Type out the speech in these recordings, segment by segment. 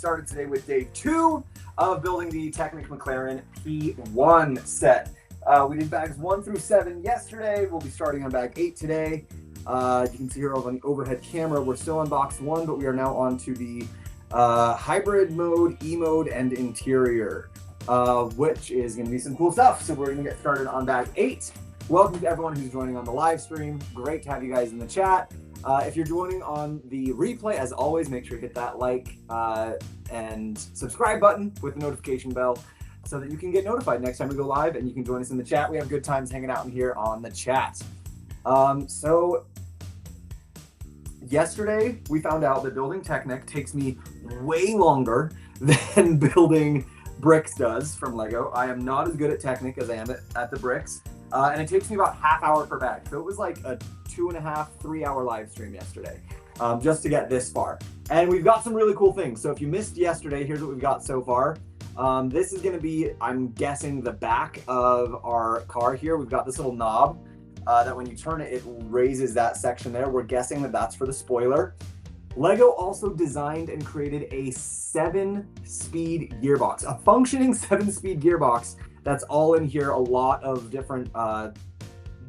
started today with day 2 of building the Technic McLaren P1 set. We did bags 1 through 7 yesterday. We'll be starting on bag 8 today. You can see here on the overhead camera, we're still on box 1, but we are now on to the hybrid mode, E mode, and interior, which is going to be some cool stuff. So we're going to get started on bag 8. Welcome to everyone who's joining on the live stream. Great to have you guys in the chat. If you're joining on the replay, as always, make sure you hit that like and subscribe button with the notification bell so that you can get notified next time we go live, and you can join us in the chat. We have good times hanging out in here on the chat. So yesterday we found out that building Technic takes me way longer than building bricks does from Lego. I am not as good at Technic as I am at the bricks. And it takes me about half hour per bag. So it was like a 2.5, 3 hour live stream yesterday, just to get this far. And we've got some really cool things. So if you missed yesterday, here's what we've got so far. This is gonna be, I'm guessing, the back of our car here. We've got this little knob that when you turn it, it raises that section there. We're guessing that that's for the spoiler. Lego also designed and created a 7-speed gearbox, a functioning 7-speed gearbox. That's all in here, a lot of different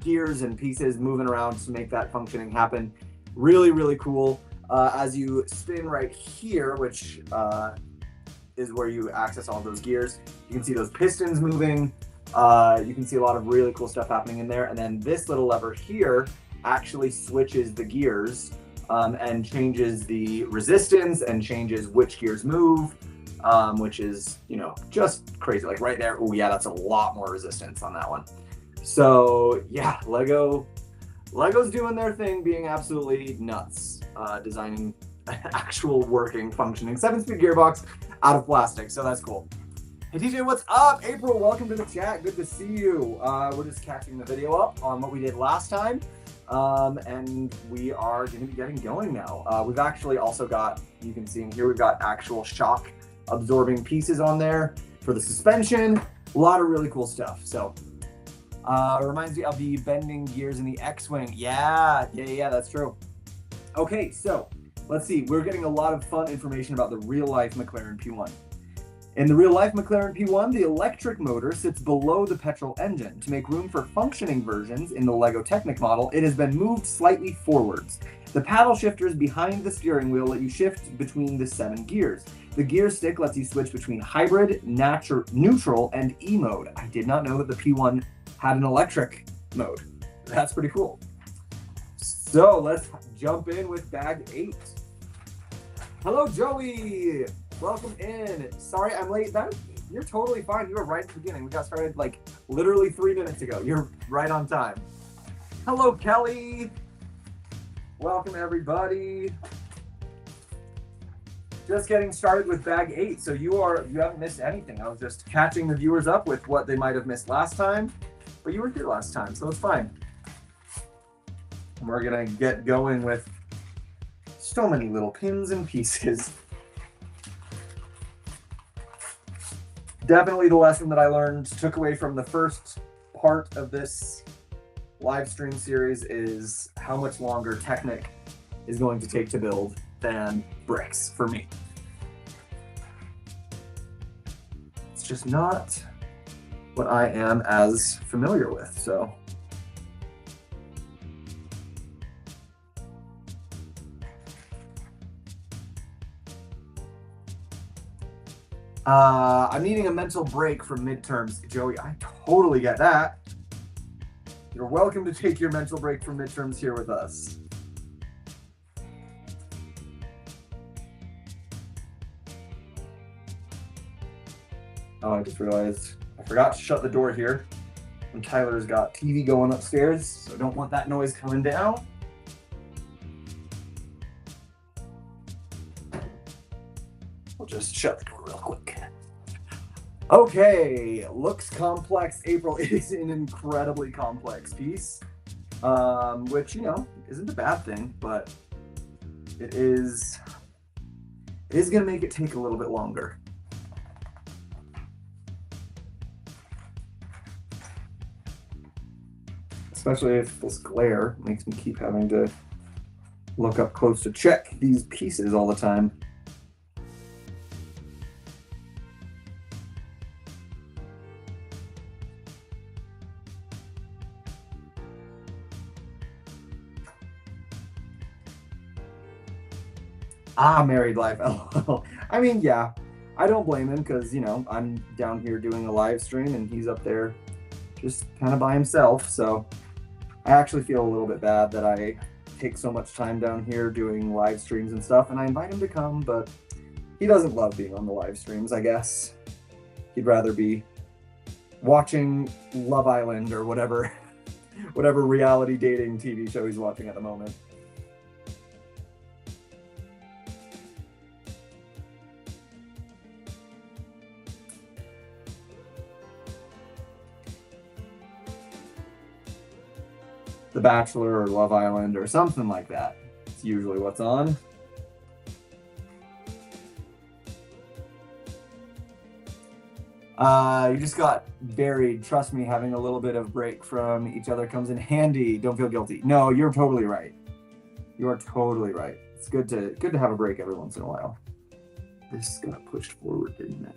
gears and pieces moving around to make that functioning happen. Really, really cool. As you spin right here, which is where you access all those gears, you can see those pistons moving. You can see a lot of really cool stuff happening in there. And then this little lever here actually switches the gears and changes the resistance and changes which gears move. Which is, you know, just crazy. Like right there, oh yeah, that's a lot more resistance on that one. So yeah, Lego's doing their thing, being absolutely nuts, designing an actual working, functioning 7-speed gearbox out of plastic. So that's cool. Hey TJ, what's up? April, welcome to the chat. Good to see you. We're just catching the video up on what we did last time. And we are going to be getting going now. We've actually also got, you can see in here, we've got actual shock absorbing pieces on there for the suspension. A lot of really cool stuff. So reminds me of the bending gears in the X-Wing. Yeah, that's true. Okay, so let's see. We're getting a lot of fun information about the real-life McLaren P1. In the real-life McLaren P1, the electric motor sits below the petrol engine. To make room for functioning versions in the Lego Technic model, it has been moved slightly forwards. The paddle shifters behind the steering wheel let you shift between the 7 gears. The gear stick lets you switch between hybrid, neutral, and E mode. I did not know that the P1 had an electric mode. That's pretty cool. So let's jump in with bag 8. Hello, Joey. Welcome in. Sorry I'm late. You're totally fine. You were right at the beginning. We got started like literally 3 minutes ago. You're right on time. Hello, Kelly. Welcome, everybody. Just getting started with bag 8, so you haven't missed anything. I was just catching the viewers up with what they might have missed last time, but you were here last time, so it's fine. And we're gonna get going with so many little pins and pieces. Definitely the lesson that I learned, took away from the first part of this live stream series is how much longer Technic is going to take to build than bricks for me. It's just not what I am as familiar with, so. I'm needing a mental break from midterms, Joey. I totally get that. You're welcome to take your mental break from midterms here with us. Oh, I just realized I forgot to shut the door here. And Tyler's got TV going upstairs, so I don't want that noise coming down. We'll just shut the door real quick. Okay, looks complex, April. It is an incredibly complex piece, which, you know, isn't a bad thing, but it is going to make it take a little bit longer. Especially if this glare makes me keep having to look up close to check these pieces all the time. Married life. LOL. I mean, yeah, I don't blame him because, you know, I'm down here doing a live stream and he's up there just kind of by himself. So I actually feel a little bit bad that I take so much time down here doing live streams and stuff, and I invite him to come, but he doesn't love being on the live streams, I guess. He'd rather be watching Love Island or whatever reality dating TV show he's watching at the moment. The Bachelor or Love Island or something like that. It's usually what's on. You just got buried. Trust me, having a little bit of break from each other comes in handy. Don't feel guilty. No, you're totally right. You are totally right. It's good to have a break every once in a while. This got pushed forward, didn't it?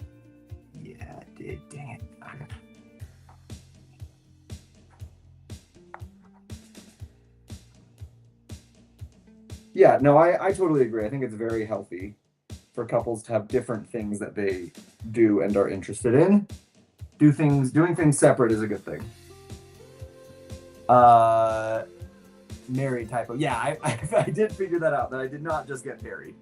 Yeah, it did. Dang it. Yeah, no, I totally agree. I think it's very healthy for couples to have different things that they do and are interested in. Doing things separate is a good thing. Married typo. Yeah, I did figure that out, that I did not just get married.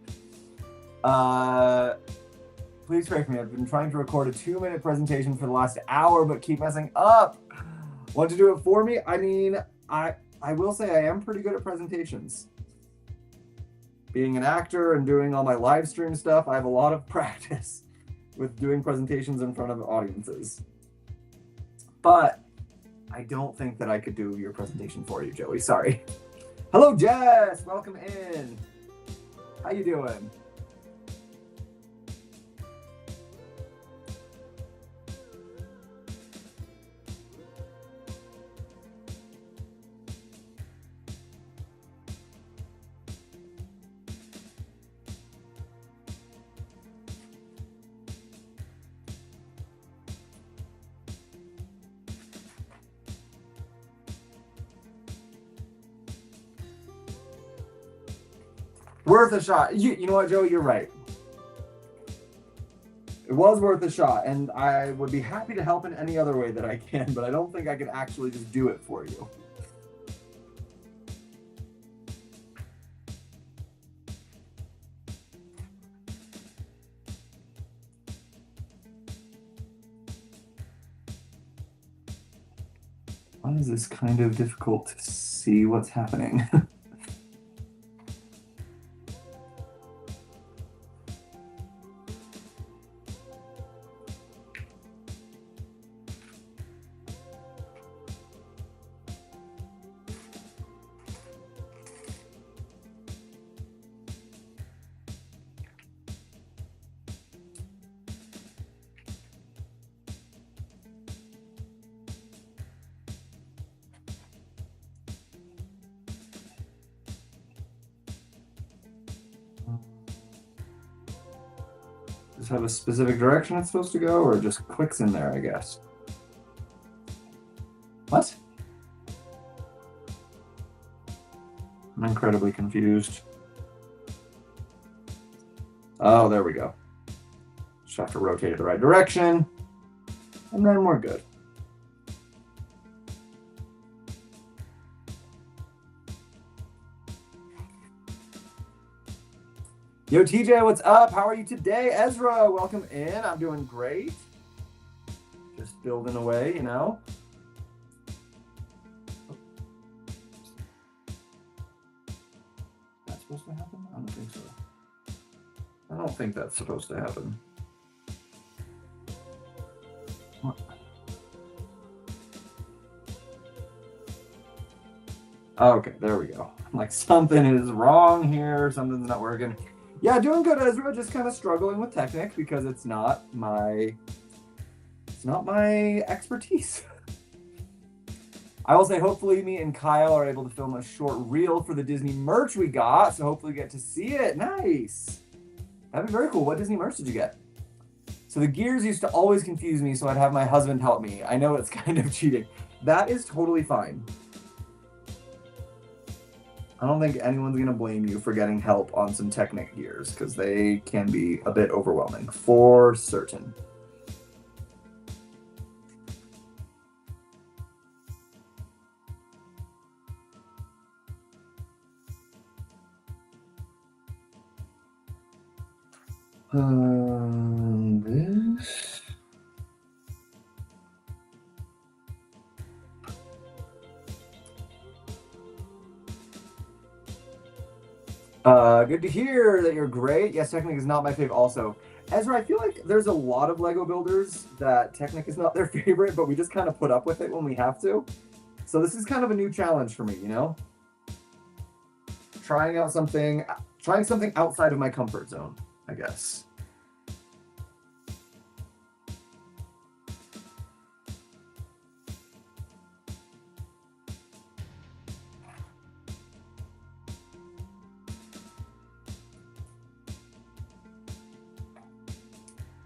Please pray for me. I've been trying to record a 2-minute presentation for the last hour, but keep messing up. Want to do it for me? I mean, I will say I am pretty good at presentations. Being an actor and doing all my live stream stuff, I have a lot of practice with doing presentations in front of audiences. But I don't think that I could do your presentation for you, Joey. Sorry. Hello, Jess. Welcome in. How you doing? Worth a shot. You know what, Joey? You're right. It was worth a shot, and I would be happy to help in any other way that I can, but I don't think I could actually just do it for you. Why is this kind of difficult to see what's happening? Does it have a specific direction it's supposed to go, or just clicks in there, I guess? What? I'm incredibly confused. Oh, there we go. Just have to rotate it the right direction, and then we're good. Yo, TJ, what's up? How are you today? Ezra, welcome in. I'm doing great. Just building away, you know. That's supposed to happen? I don't think so. I don't think that's supposed to happen. What? Okay, there we go. I'm like, something is wrong here. Something's not working. Yeah, doing good, Ezra. Just kind of struggling with Technic because it's not my expertise. I will say, hopefully me and Kyle are able to film a short reel for the Disney merch we got, so hopefully we get to see it. Nice. That'd be very cool. What Disney merch did you get? So the gears used to always confuse me, so I'd have my husband help me. I know it's kind of cheating. That is totally fine. I don't think anyone's gonna blame you for getting help on some Technic gears because they can be a bit overwhelming, for certain. This. Good to hear that you're great. Yes, Technic is not my favorite also. Ezra, I feel like there's a lot of Lego builders that Technic is not their favorite, but we just kind of put up with it when we have to. So this is kind of a new challenge for me, you know? Trying something outside of my comfort zone, I guess.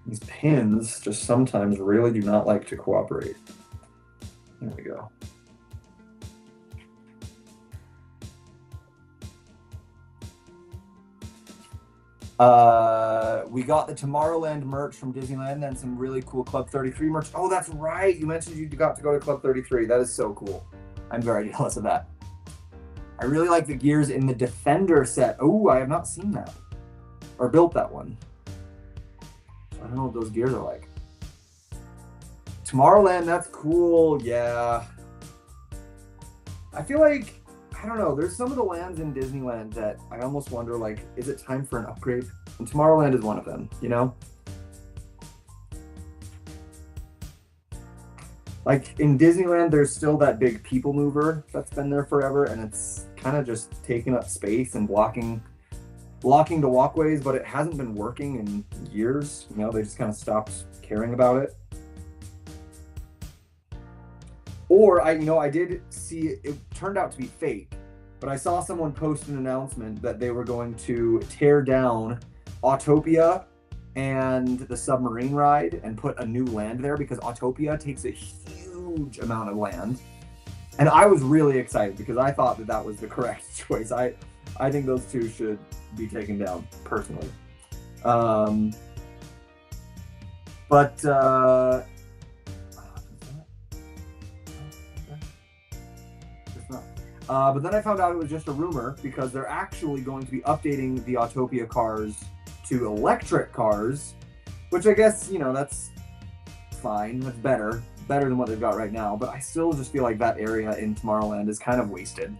These pins just sometimes really do not like to cooperate. There we go. We got the Tomorrowland merch from Disneyland and some really cool Club 33 merch. Oh, that's right. You mentioned you got to go to Club 33. That is so cool. I'm very jealous of that. I really like the gears in the Defender set. Oh, I have not seen that or built that one. So I don't know what those gears are like. Tomorrowland, that's cool. Yeah. I feel like, I don't know, there's some of the lands in Disneyland that I almost wonder, like, is it time for an upgrade? And Tomorrowland is one of them, you know? Like, in Disneyland, there's still that big people mover that's been there forever, and it's kind of just taking up space and blocking the walkways, but it hasn't been working in years. You know, they just kind of stopped caring about it. Or I did see it turned out to be fake, but I saw someone post an announcement that they were going to tear down Autopia and the submarine ride and put a new land there because Autopia takes a huge amount of land. And I was really excited because I thought that was the correct choice. I think those two should be taken down personally. But then I found out it was just a rumor because they're actually going to be updating the Autopia cars to electric cars, which I guess, that's fine. That's better than what they've got right now. But I still just feel like that area in Tomorrowland is kind of wasted.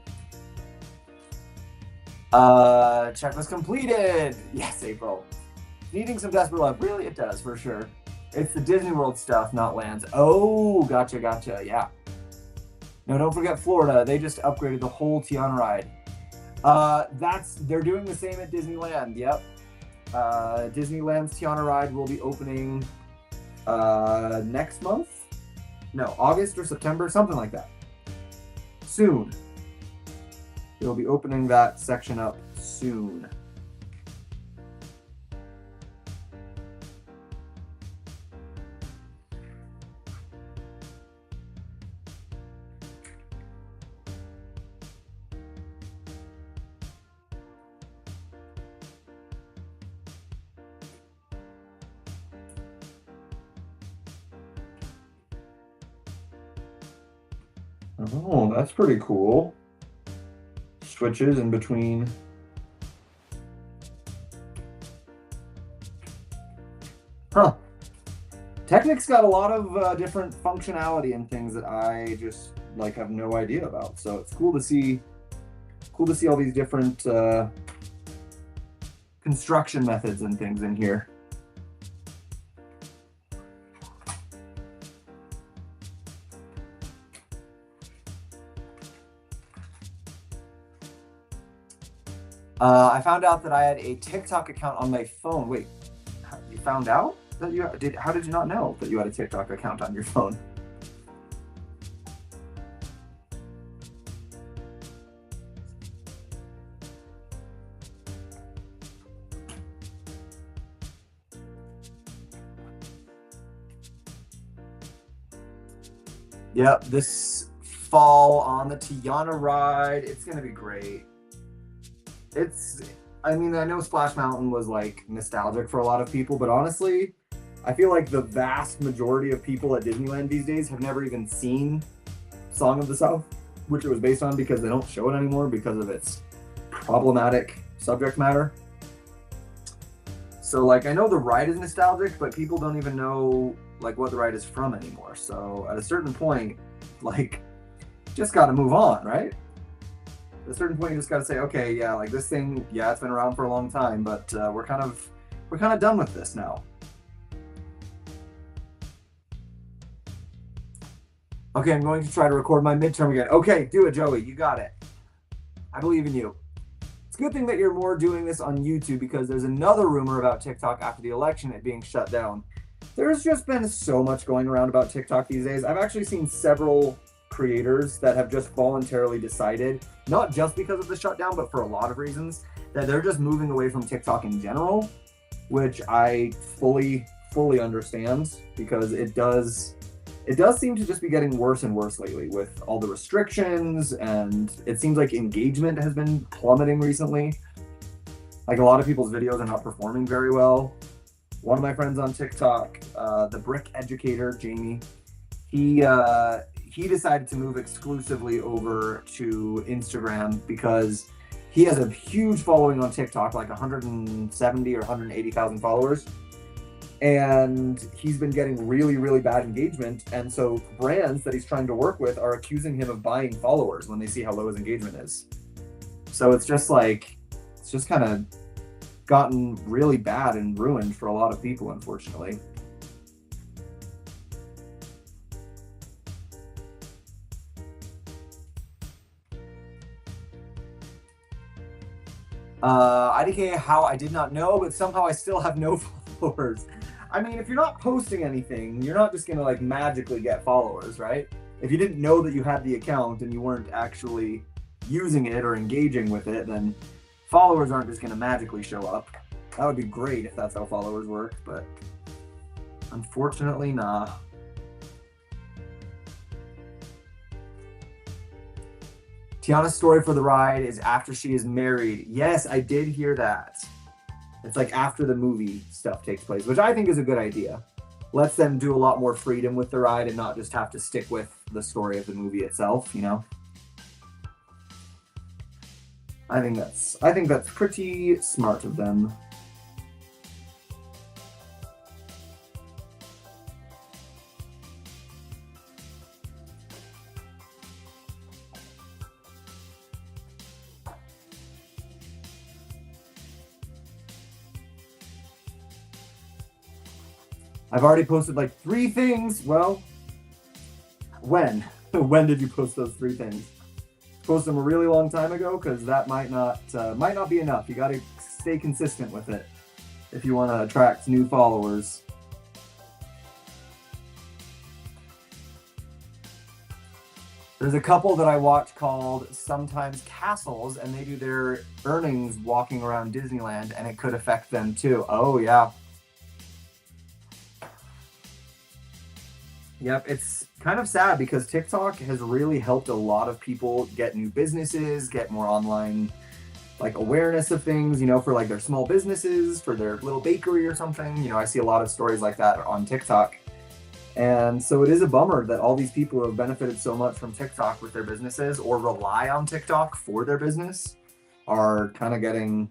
Checklist completed. Yes, April. Needing some desperate love. Really, it does, for sure. It's the Disney World stuff, not lands. Oh, gotcha. Yeah. No, don't forget Florida. They just upgraded the whole Tiana ride. They're doing the same at Disneyland. Yep. Disneyland's Tiana ride will be opening next month. No, August or September, something like that. Soon. They'll be opening that section up soon. Oh, that's pretty cool. Switches in between. Huh. Technic's got a lot of different functionality and things that I just have no idea about. So it's cool to see all these different construction methods and things in here. I found out that I had a TikTok account on my phone. Wait, you found out that you did? How did you not know that you had a TikTok account on your phone? Yep, this fall on the Tiana ride, it's gonna be great. it's, I mean, I know Splash Mountain was like nostalgic for a lot of people, but honestly, I feel like the vast majority of people at Disneyland these days have never even seen Song of the South, which it was based on, because they don't show it anymore because of its problematic subject matter. So like, I know the ride is nostalgic, but people don't even know like what the ride is from anymore. So at a certain point, like, just got to move on, right? At a certain point, you just got to say, okay, yeah, like this thing, yeah, it's been around for a long time, but we're kind of done with this now. Okay, I'm going to try to record my midterm again. Okay, do it, Joey. You got it. I believe in you. It's a good thing that you're more doing this on YouTube, because there's another rumor about TikTok after the election, it being shut down. There's just been so much going around about TikTok these days. I've actually seen several creators that have just voluntarily decided, not just because of the shutdown, but for a lot of reasons, that they're just moving away from TikTok in general, which I fully understand, because it does seem to just be getting worse and worse lately with all the restrictions, and it seems like engagement has been plummeting recently. Like, a lot of people's videos are not performing very well. One of my friends on TikTok, the brick educator, Jamie, he decided to move exclusively over to Instagram because he has a huge following on TikTok, like 170 or 180,000 followers. And he's been getting really bad engagement. And so brands that he's trying to work with are accusing him of buying followers when they see how low his engagement is. So it's just kind of gotten really bad and ruined for a lot of people, unfortunately. IDK, how I did not know, but somehow I still have no followers. I mean, if you're not posting anything, you're not just gonna like magically get followers, right? If you didn't know that you had the account and you weren't actually using it or engaging with it, then followers aren't just gonna magically show up. That would be great if that's how followers work, but unfortunately, nah. Tiana's story for the ride is after she is married. Yes, I did hear that. It's like after the movie stuff takes place, which I think is a good idea. Lets them do a lot more freedom with the ride and not just have to stick with the story of the movie itself, you know? I think that's pretty smart of them. I've already posted like 3 things. Well, when? When did you post those 3 things? Post them a really long time ago, because that might not be enough. You got to stay consistent with it if you want to attract new followers. There's a couple that I watch called Sometimes Castles, and they do their earnings walking around Disneyland, and it could affect them too. Oh, yeah. Yep, it's kind of sad because TikTok has really helped a lot of people get new businesses, get more online like awareness of things, you know, for like their small businesses, for their little bakery or something. You know, I see a lot of stories like that on TikTok. And so it is a bummer that all these people who have benefited so much from TikTok with their businesses or rely on TikTok for their business are kind of getting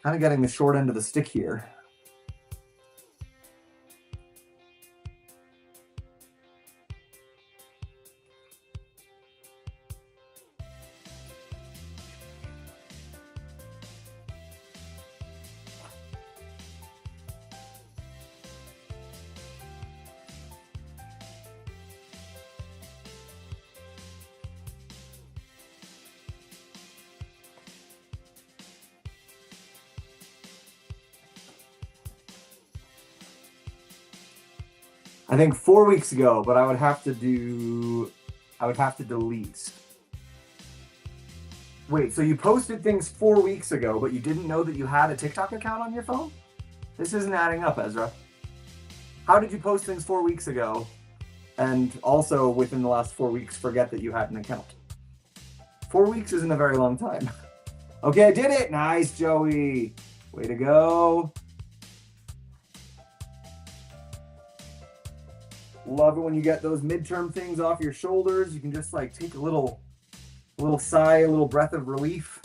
the short end of the stick here. I think 4 weeks ago, but I would have to delete. Wait, so you posted things 4 weeks ago, but you didn't know that you had a TikTok account on your phone? This isn't adding up, Ezra. How did you post things 4 weeks ago and also within the last 4 weeks forget that you had an account? 4 weeks isn't a very long time. Okay, I did it. Nice, Joey. Way to go. Love it when you get those midterm things off your shoulders. You can just like take a little sigh, a little breath of relief.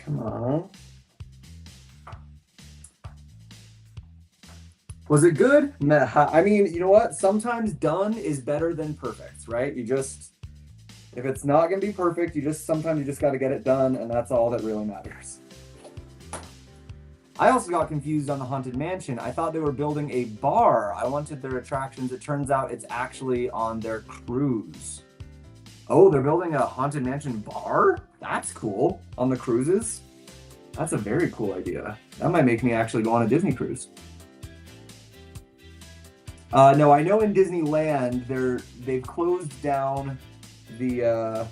Come on. Was it good? I mean, you know what? Sometimes done is better than perfect, right? You just, if it's not going to be perfect, sometimes you just got to get it done, and that's all that really matters. I also got confused on the Haunted Mansion. I thought they were building a bar. I wanted their attractions. It turns out it's actually on their cruise. Oh, they're building a Haunted Mansion bar? That's cool. On the cruises? That's a very cool idea. That might make me actually go on a Disney cruise. No, I know in Disneyland they've closed down the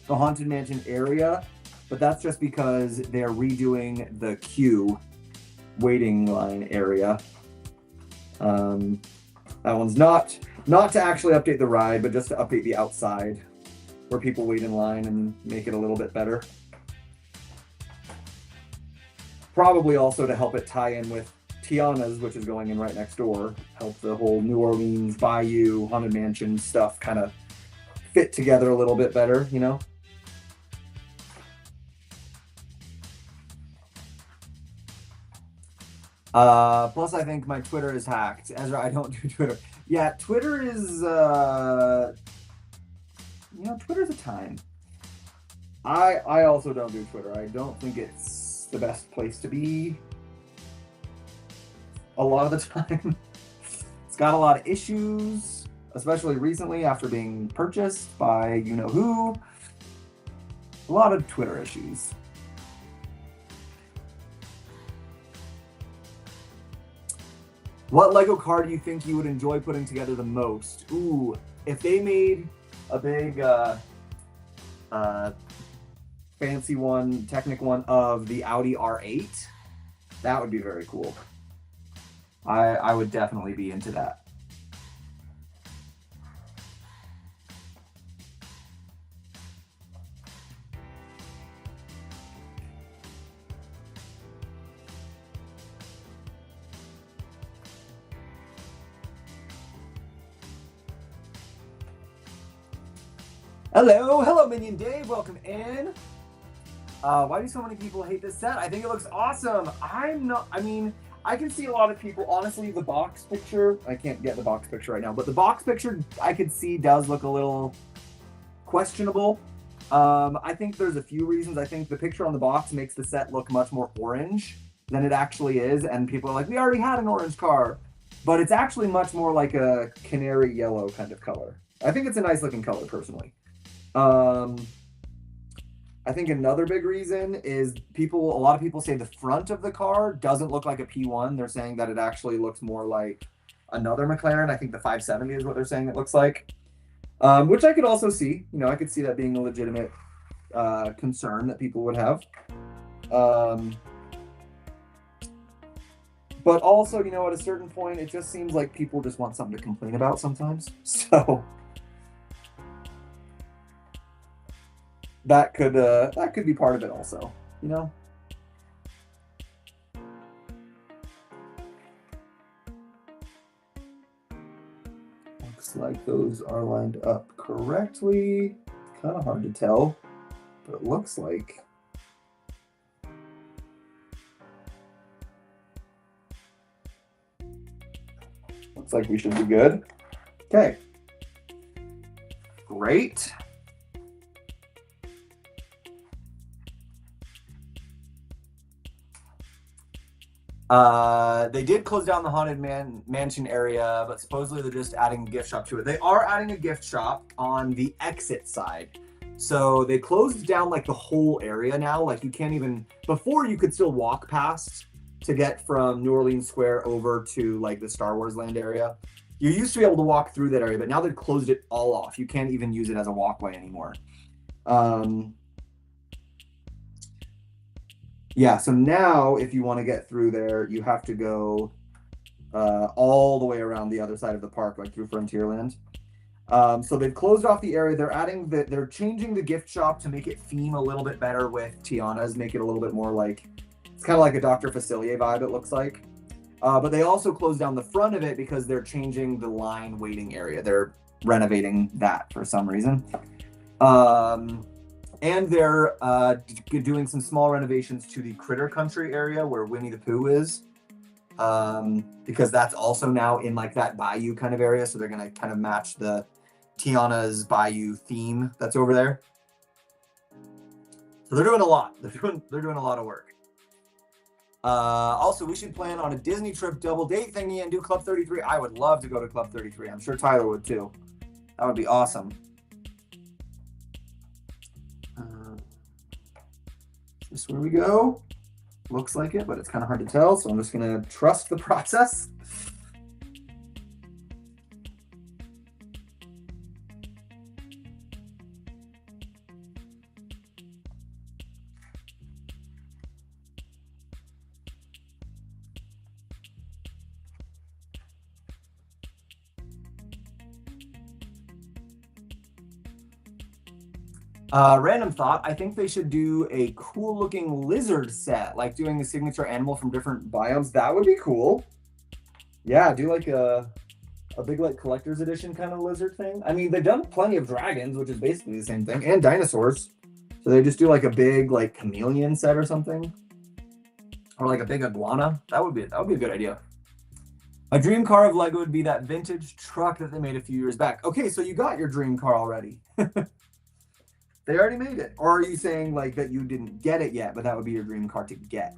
Haunted Mansion area, but that's just because they're redoing the queue waiting line area. That one's not to actually update the ride, but just to update the outside where people wait in line and make it a little bit better. Probably also to help it tie in with Tiana's, which is going in right next door. Help the whole New Orleans, Bayou, Haunted Mansion stuff kind of fit together a little bit better, you know? Plus I think my Twitter is hacked. Ezra, I don't do Twitter. Yeah, Twitter is, Twitter's a time. I also don't do Twitter. I don't think it's the best place to be a lot of the time. It's got a lot of issues, especially recently after being purchased by you-know-who. A lot of Twitter issues. What Lego car do you think you would enjoy putting together the most? Ooh, if they made a big fancy one, Technic one of the Audi R8, that would be very cool. I would definitely be into that. Hello, Minion Dave, welcome in. Why do so many people hate this set? I think it looks awesome. I can see a lot of people, honestly, the box picture, I can't get the box picture right now, but the box picture I could see does look a little questionable. I think there's a few reasons. I think the picture on the box makes the set look much more orange than it actually is, and people are like, we already had an orange car, but it's actually much more like a canary yellow kind of color. I think it's a nice looking color, personally. I think another big reason is a lot of people say the front of the car doesn't look like a P1. They're saying that it actually looks more like another McLaren. I think the 570 is what they're saying it looks like, which I could also see. I could see that being a legitimate concern that people would have. But also, at a certain point, it just seems like people just want something to complain about sometimes. So that could be part of it also, Looks like those are lined up correctly. Kind of hard to tell, but it looks like. Looks like we should be good. Okay. Great. They did close down the Haunted Mansion area, but supposedly they're just adding a gift shop to it. They are adding a gift shop on the exit side. So they closed down like the whole area now. Like you can't even, before you could still walk past to get from New Orleans Square over to like the Star Wars Land area. You used to be able to walk through that area, but now they've closed it all off. You can't even use it as a walkway anymore. Yeah, so now if you want to get through there, you have to go all the way around the other side of the park, like through Frontierland. So they've closed off the area. They're changing the gift shop to make it theme a little bit better with Tiana's, make it a little bit more like, it's kind of like a Dr. Facilier vibe, it looks like. But they also closed down the front of it because they're changing the line waiting area. They're renovating that for some reason. And they're doing some small renovations to the Critter Country area where Winnie the Pooh is. Because that's also now in like that bayou kind of area. So they're going to kind of match the Tiana's bayou theme that's over there. So they're doing a lot. They're doing a lot of work. Also, we should plan on a Disney trip double date thingy and do Club 33. I would love to go to Club 33. I'm sure Tyler would too. That would be awesome. Is this where we go? Looks like it, but it's kind of hard to tell. So I'm just going to trust the process. Random thought, I think they should do a cool looking lizard set, like doing a signature animal from different biomes. That would be cool. Yeah, do like a big like collector's edition kind of lizard thing. I mean, they've done plenty of dragons, which is basically the same thing, and dinosaurs. So they just do like a big like chameleon set or something. Or like a big iguana. That would be a good idea. My dream car of Lego would be that vintage truck that they made a few years back. Okay, so you got your dream car already. They already made it. Or are you saying like that you didn't get it yet, but that would be your dream car to get?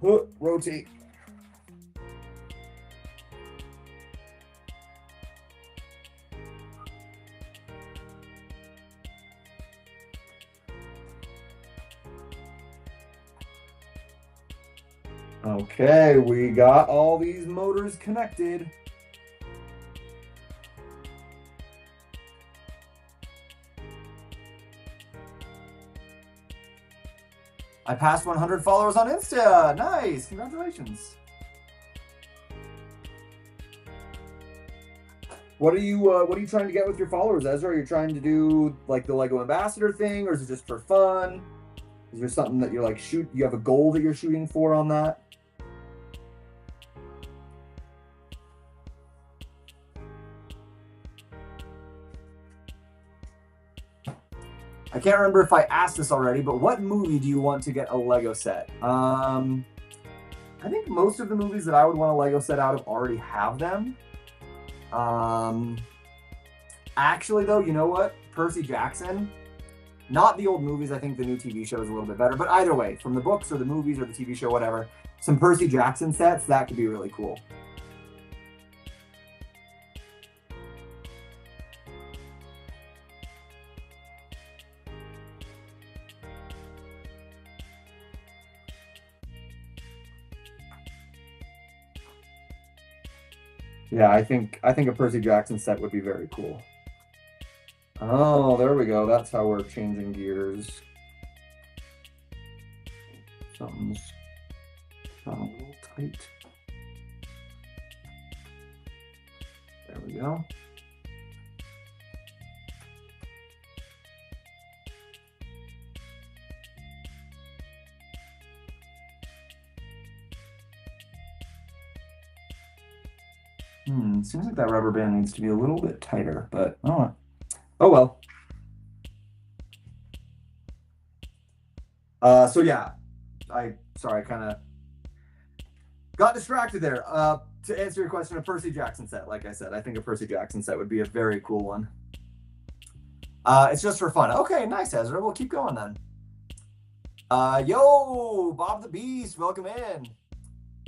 Rotate. Okay, we got all these motors connected. I passed 100 followers on Insta. Nice, congratulations. What are you trying to get with your followers, Ezra? Are you trying to do like the Lego ambassador thing, or is it just for fun? Is there something that you're like you have a goal that you're shooting for on that? I can't remember if I asked this already, but what movie do you want to get a Lego set? I think most of the movies that I would want a Lego set out of already have them. Actually though, you know what? Percy Jackson, not the old movies. I think the new TV show is a little bit better, but either way, from the books or the movies or the TV show, whatever, some Percy Jackson sets, that could be really cool. Yeah, I think a Percy Jackson set would be very cool. Oh, there we go. That's how we're changing gears. Something's got a little tight. There we go. Seems like that rubber band needs to be a little bit tighter, but oh well. So yeah, I kind of got distracted there. To answer your question, a Percy Jackson set, like I said, I think a Percy Jackson set would be a very cool one. It's just for fun. Okay, nice, Ezra. We'll keep going then. Yo, Bob the Beast, welcome in.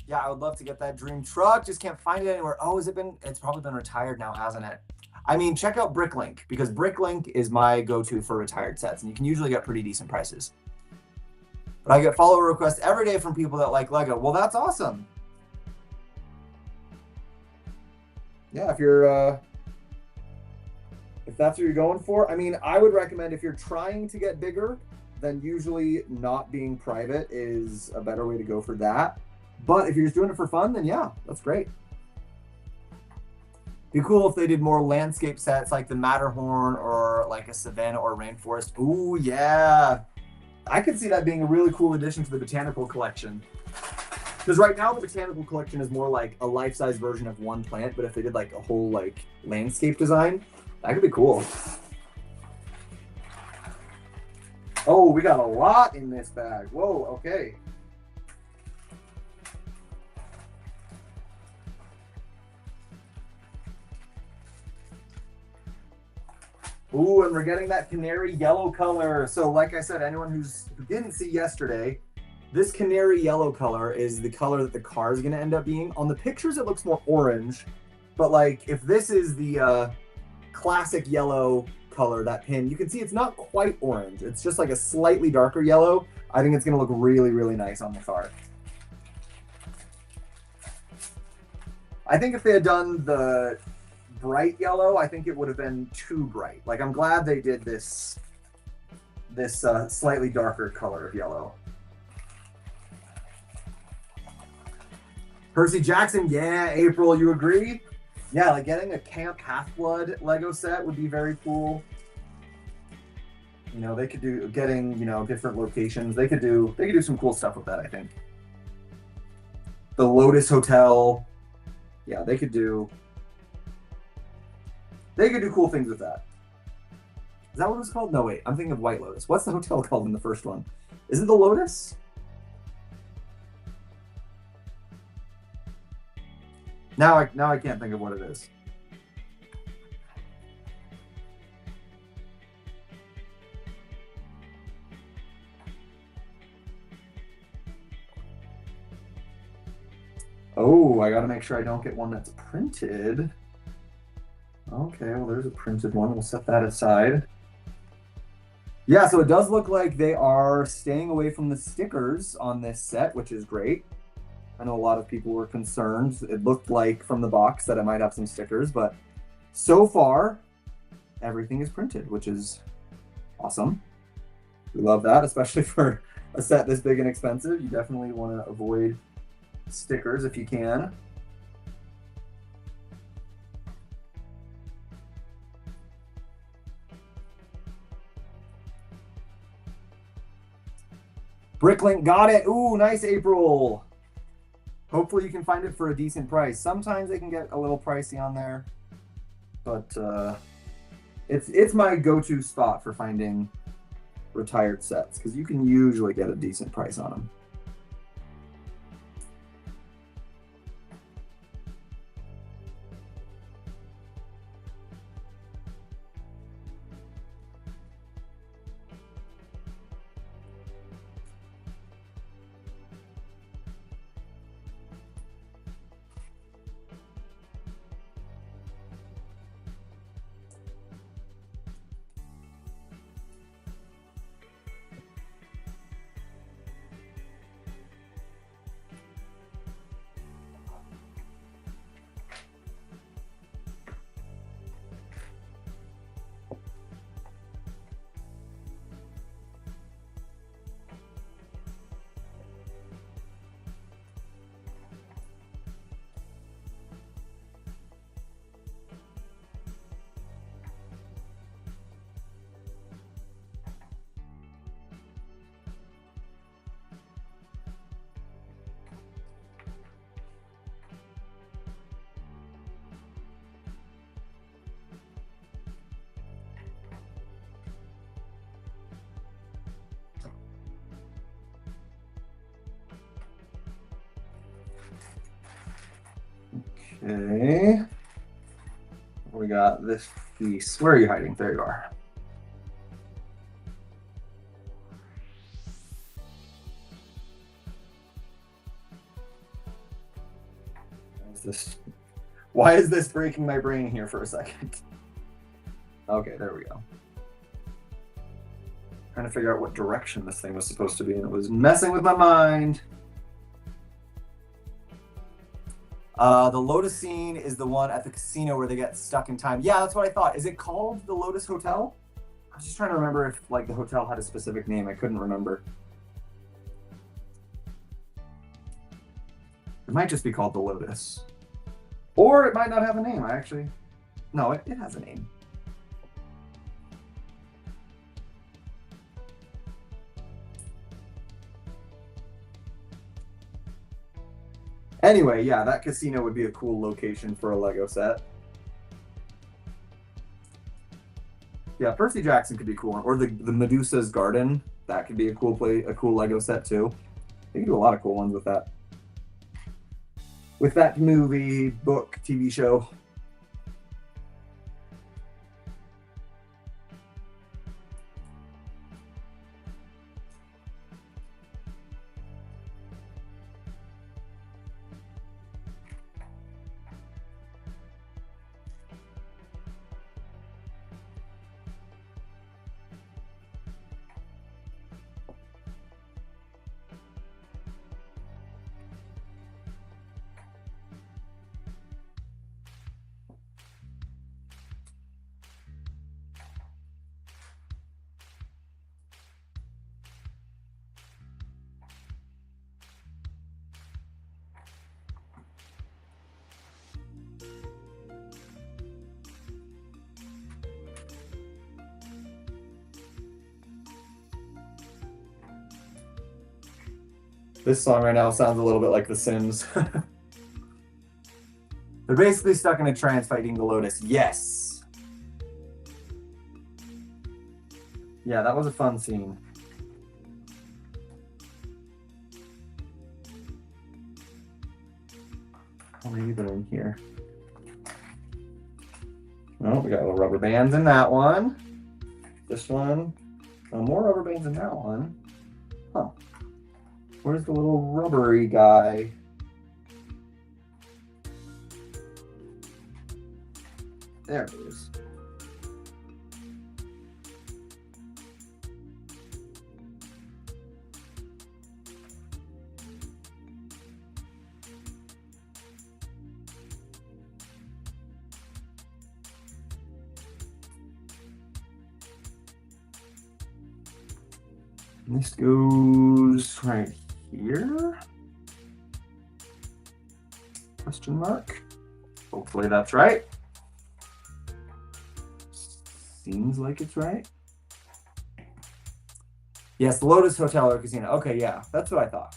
Yeah, I would love to get that dream truck. Just can't find it anywhere. Oh, it's probably been retired now, hasn't it? I mean, check out Bricklink, because Bricklink is my go-to for retired sets, and you can usually get pretty decent prices. But I get follow requests every day from people that like Lego. Well, that's awesome. Yeah, if that's what you're going for, I mean, I would recommend if you're trying to get bigger, then usually not being private is a better way to go for that. But if you're just doing it for fun, then yeah, that's great. Be cool if they did more landscape sets like the Matterhorn or like a savanna or rainforest. Ooh, yeah. I could see that being a really cool addition to the botanical collection. Because right now the botanical collection is more like a life-size version of one plant, but if they did like a whole like landscape design, that could be cool. Oh, we got a lot in this bag. Whoa, okay. Ooh, and we're getting that canary yellow color. So like I said, anyone who didn't see yesterday, this canary yellow color is the color that the car is going to end up being. On the pictures, it looks more orange. But like if this is the classic yellow color, that pin, you can see it's not quite orange. It's just like a slightly darker yellow. I think it's going to look really, really nice on the car. I think if they had done the bright yellow, I think it would have been too bright. Like I'm glad they did this slightly darker color of yellow. Percy Jackson, yeah, April, you agree? Yeah, like getting a Camp Half-Blood Lego set would be very cool. You know, they could do getting, you know, different locations. They could do some cool stuff with that, I think. The Lotus Hotel. Yeah, they could do cool things with that. Is that what it was called? No, wait. I'm thinking of White Lotus. What's the hotel called in the first one? Is it the Lotus? Now I can't think of what it is. Oh, I gotta make sure I don't get one that's printed. Okay, well, there's a printed one. We'll set that aside. Yeah, so it does look like they are staying away from the stickers on this set, which is great. I know a lot of people were concerned. It looked like from the box that it might have some stickers, but so far, everything is printed, which is awesome. We love that, especially for a set this big and expensive. You definitely want to avoid stickers if you can. Bricklink got it. Ooh, nice, April. Hopefully you can find it for a decent price. Sometimes they can get a little pricey on there, but it's my go-to spot for finding retired sets because you can usually get a decent price on them. Okay. We got this piece. Where are you hiding? There you are. Why is this breaking my brain here for a second? Okay, there we go. Trying to figure out what direction this thing was supposed to be, and it was messing with my mind. The Lotus scene is the one at the casino where they get stuck in time. Yeah, that's what I thought. Is it called the Lotus Hotel? I was just trying to remember if like the hotel had a specific name. I couldn't remember. It might just be called the Lotus. Or it might not have a name. No, it has a name. Anyway, yeah, that casino would be a cool location for a Lego set. Yeah, Percy Jackson could be cool. Or the Medusa's Garden. That could be a cool Lego set too. They can do a lot of cool ones with that. With that movie, book, TV show. This song right now sounds a little bit like The Sims. They're basically stuck in a trance fighting the Lotus. Yes. Yeah, that was a fun scene. Oh, maybe they're in here. Oh, we got little rubber bands in that one. This one. Oh, more rubber bands in that one. Huh. Where's the little rubbery guy? There it is. And this goes right here? Question mark. Hopefully that's right. Seems like it's right. Yes, the Lotus Hotel or Casino. Okay, yeah, that's what I thought.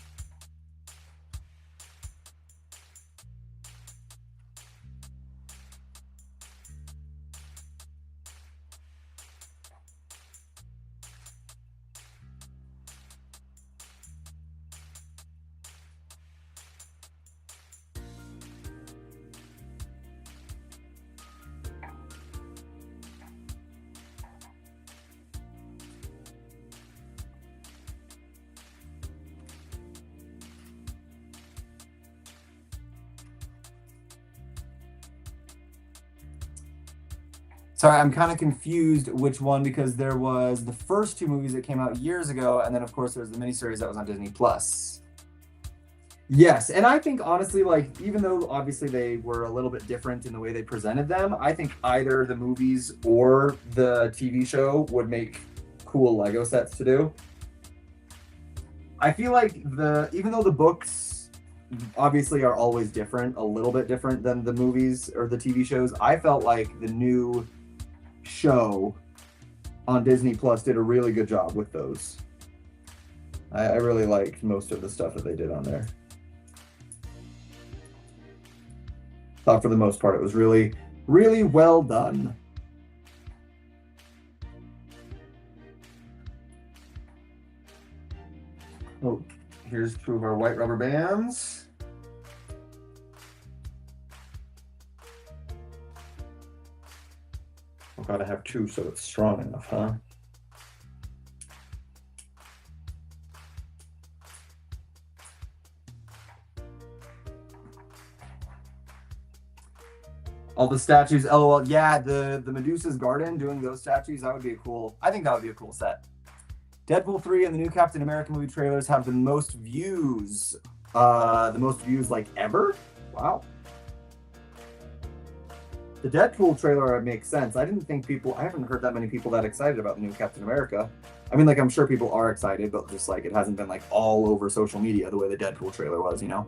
Sorry, I'm kind of confused which one because there was the first two movies that came out years ago, and then of course there was the miniseries that was on Disney Plus. Yes, and I think honestly, like even though obviously they were a little bit different in the way they presented them, I think either the movies or the TV show would make cool Lego sets to do. I feel like even though the books obviously are always different, a little bit different than the movies or the TV shows, I felt like the new show on Disney Plus did a really good job with those. I really liked most of the stuff that they did on there. Thought for the most part it was really, really well done. Oh, here's two of our white rubber bands. I've got to have two so it's strong enough, huh? All the statues, LOL. Yeah, the Medusa's Garden, doing those statues, that would be a cool, I think that would be a cool set. Deadpool 3 and the new Captain America movie trailers have the most views. Like ever? Wow. The Deadpool trailer makes sense. I haven't heard that many people that excited about the new Captain America. I mean, like, I'm sure people are excited, but just like it hasn't been like all over social media the way the Deadpool trailer was, you know?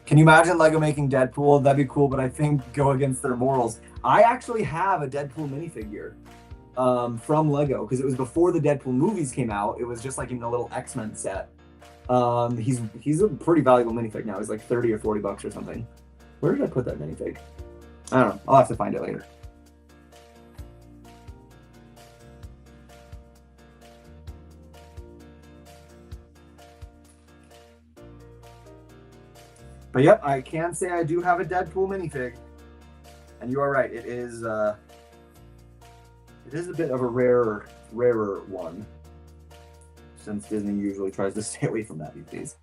Can you imagine Lego making Deadpool? That'd be cool, but I think go against their morals. I actually have a Deadpool minifigure from Lego because it was before the Deadpool movies came out. It was just like in a little X-Men set. He's a pretty valuable minifig now. He's like 30 or 40 bucks or something. Where did I put that minifig? I don't know. I'll have to find it later. But yep, I can say I do have a Deadpool minifig. And you are right, it is a bit of a rarer one. Since Disney usually tries to stay away from that these days.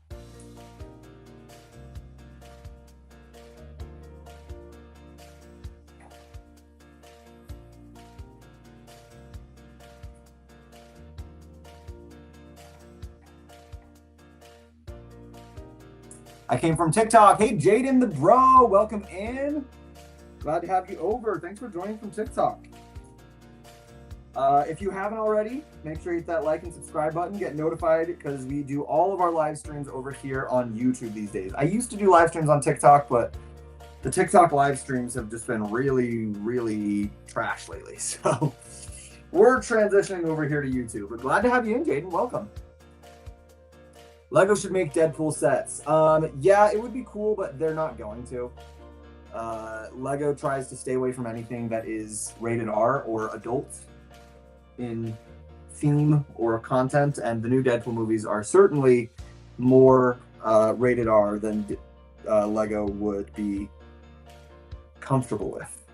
I came from TikTok. Hey, Jaden the bro, welcome in. Glad to have you over. Thanks for joining from TikTok. If you haven't already, make sure you hit that like and subscribe button. Get notified because we do all of our live streams over here on YouTube these days. I used to do live streams on TikTok, but the TikTok live streams have just been really, really trash lately. So we're transitioning over here to YouTube. But glad to have you in, Jaden. Welcome. Lego should make Deadpool sets. Yeah, it would be cool, but they're not going to. Lego tries to stay away from anything that is rated R or adult in theme or content, and the new Deadpool movies are certainly more rated R than Lego would be comfortable with.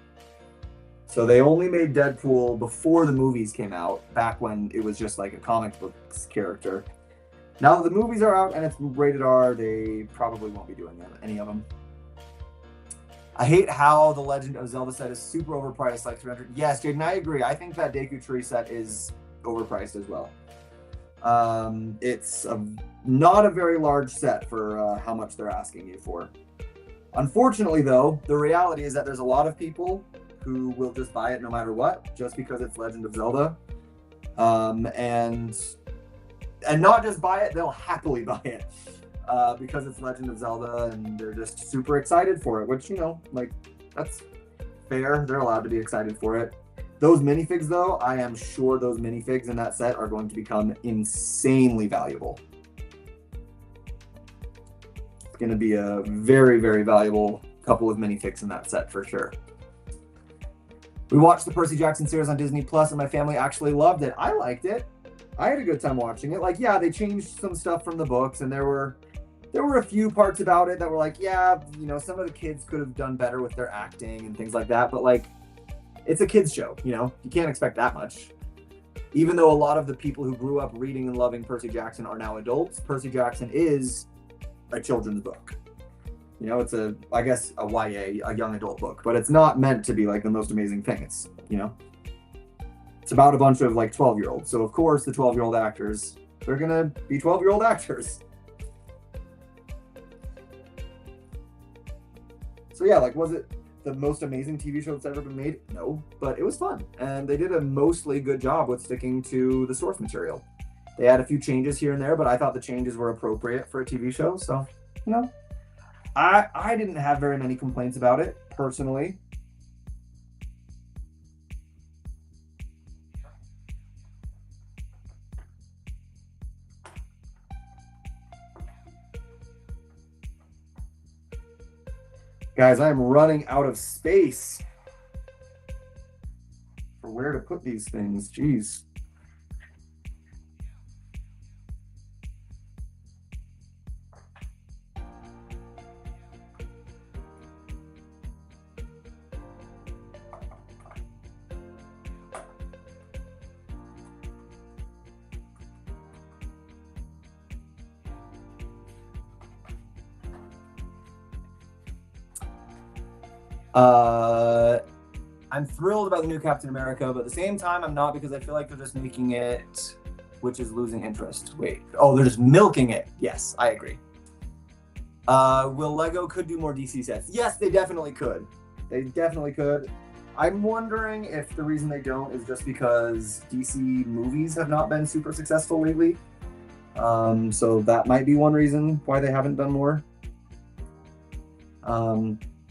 So they only made Deadpool before the movies came out, back when it was just like a comic books character. Now that the movies are out and it's rated R, they probably won't be doing any of them. I hate how the Legend of Zelda set is super overpriced, like $300. Yes, Jaden, I agree. I think that Deku Tree set is overpriced as well. It's not a very large set for how much they're asking you for. Unfortunately, though, the reality is that there's a lot of people who will just buy it no matter what, just because it's Legend of Zelda. And not just buy it, they'll happily buy it. Because it's Legend of Zelda and they're just super excited for it, which, you know, like, that's fair. They're allowed to be excited for it. Those minifigs, though, I am sure those minifigs in that set are going to become insanely valuable. It's going to be a very, very valuable couple of minifigs in that set for sure. We watched the Percy Jackson series on Disney Plus and my family actually loved it. I liked it. I had a good time watching it. Like, yeah, they changed some stuff from the books, and there were a few parts about it that were like, yeah, you know, some of the kids could have done better with their acting and things like that. But like, it's a kids show, you know, you can't expect that much. Even though a lot of the people who grew up reading and loving Percy Jackson are now adults, Percy Jackson is a children's book. You know, it's I guess a YA, a young adult book, but it's not meant to be like the most amazing thing. It's, you know, it's about a bunch of like 12-year-olds. So of course the 12-year-old actors, they're gonna be 12-year-old actors. So yeah, like, was it the most amazing TV show that's ever been made? No, but it was fun. And they did a mostly good job with sticking to the source material. They had a few changes here and there, but I thought the changes were appropriate for a TV show. So, you know, I didn't have very many complaints about it, personally. Guys, I am running out of space for where to put these things. Jeez. I'm thrilled about the new Captain America, but at the same time, I'm not, because I feel like they're just making it which is losing interest. Wait, oh, they're just milking it. Yes, I agree. Will Lego could do more DC sets? Yes, they definitely could. They definitely could. I'm wondering if the reason they don't is just because DC movies have not been super successful lately. So that might be one reason why they haven't done more.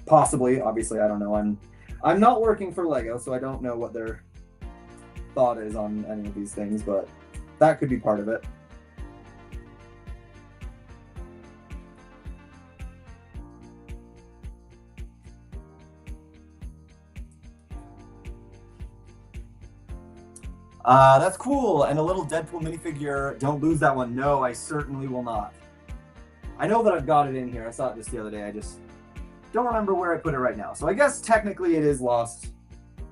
Possibly, obviously, I don't know. I'm not working for Lego, so I don't know what their thought is on any of these things, but that could be part of it. That's cool. And a little Deadpool minifigure. Don't lose that one. No, I certainly will not. I know that I've got it in here. I saw it just the other day. I just don't remember where I put it right now. So I guess technically it is lost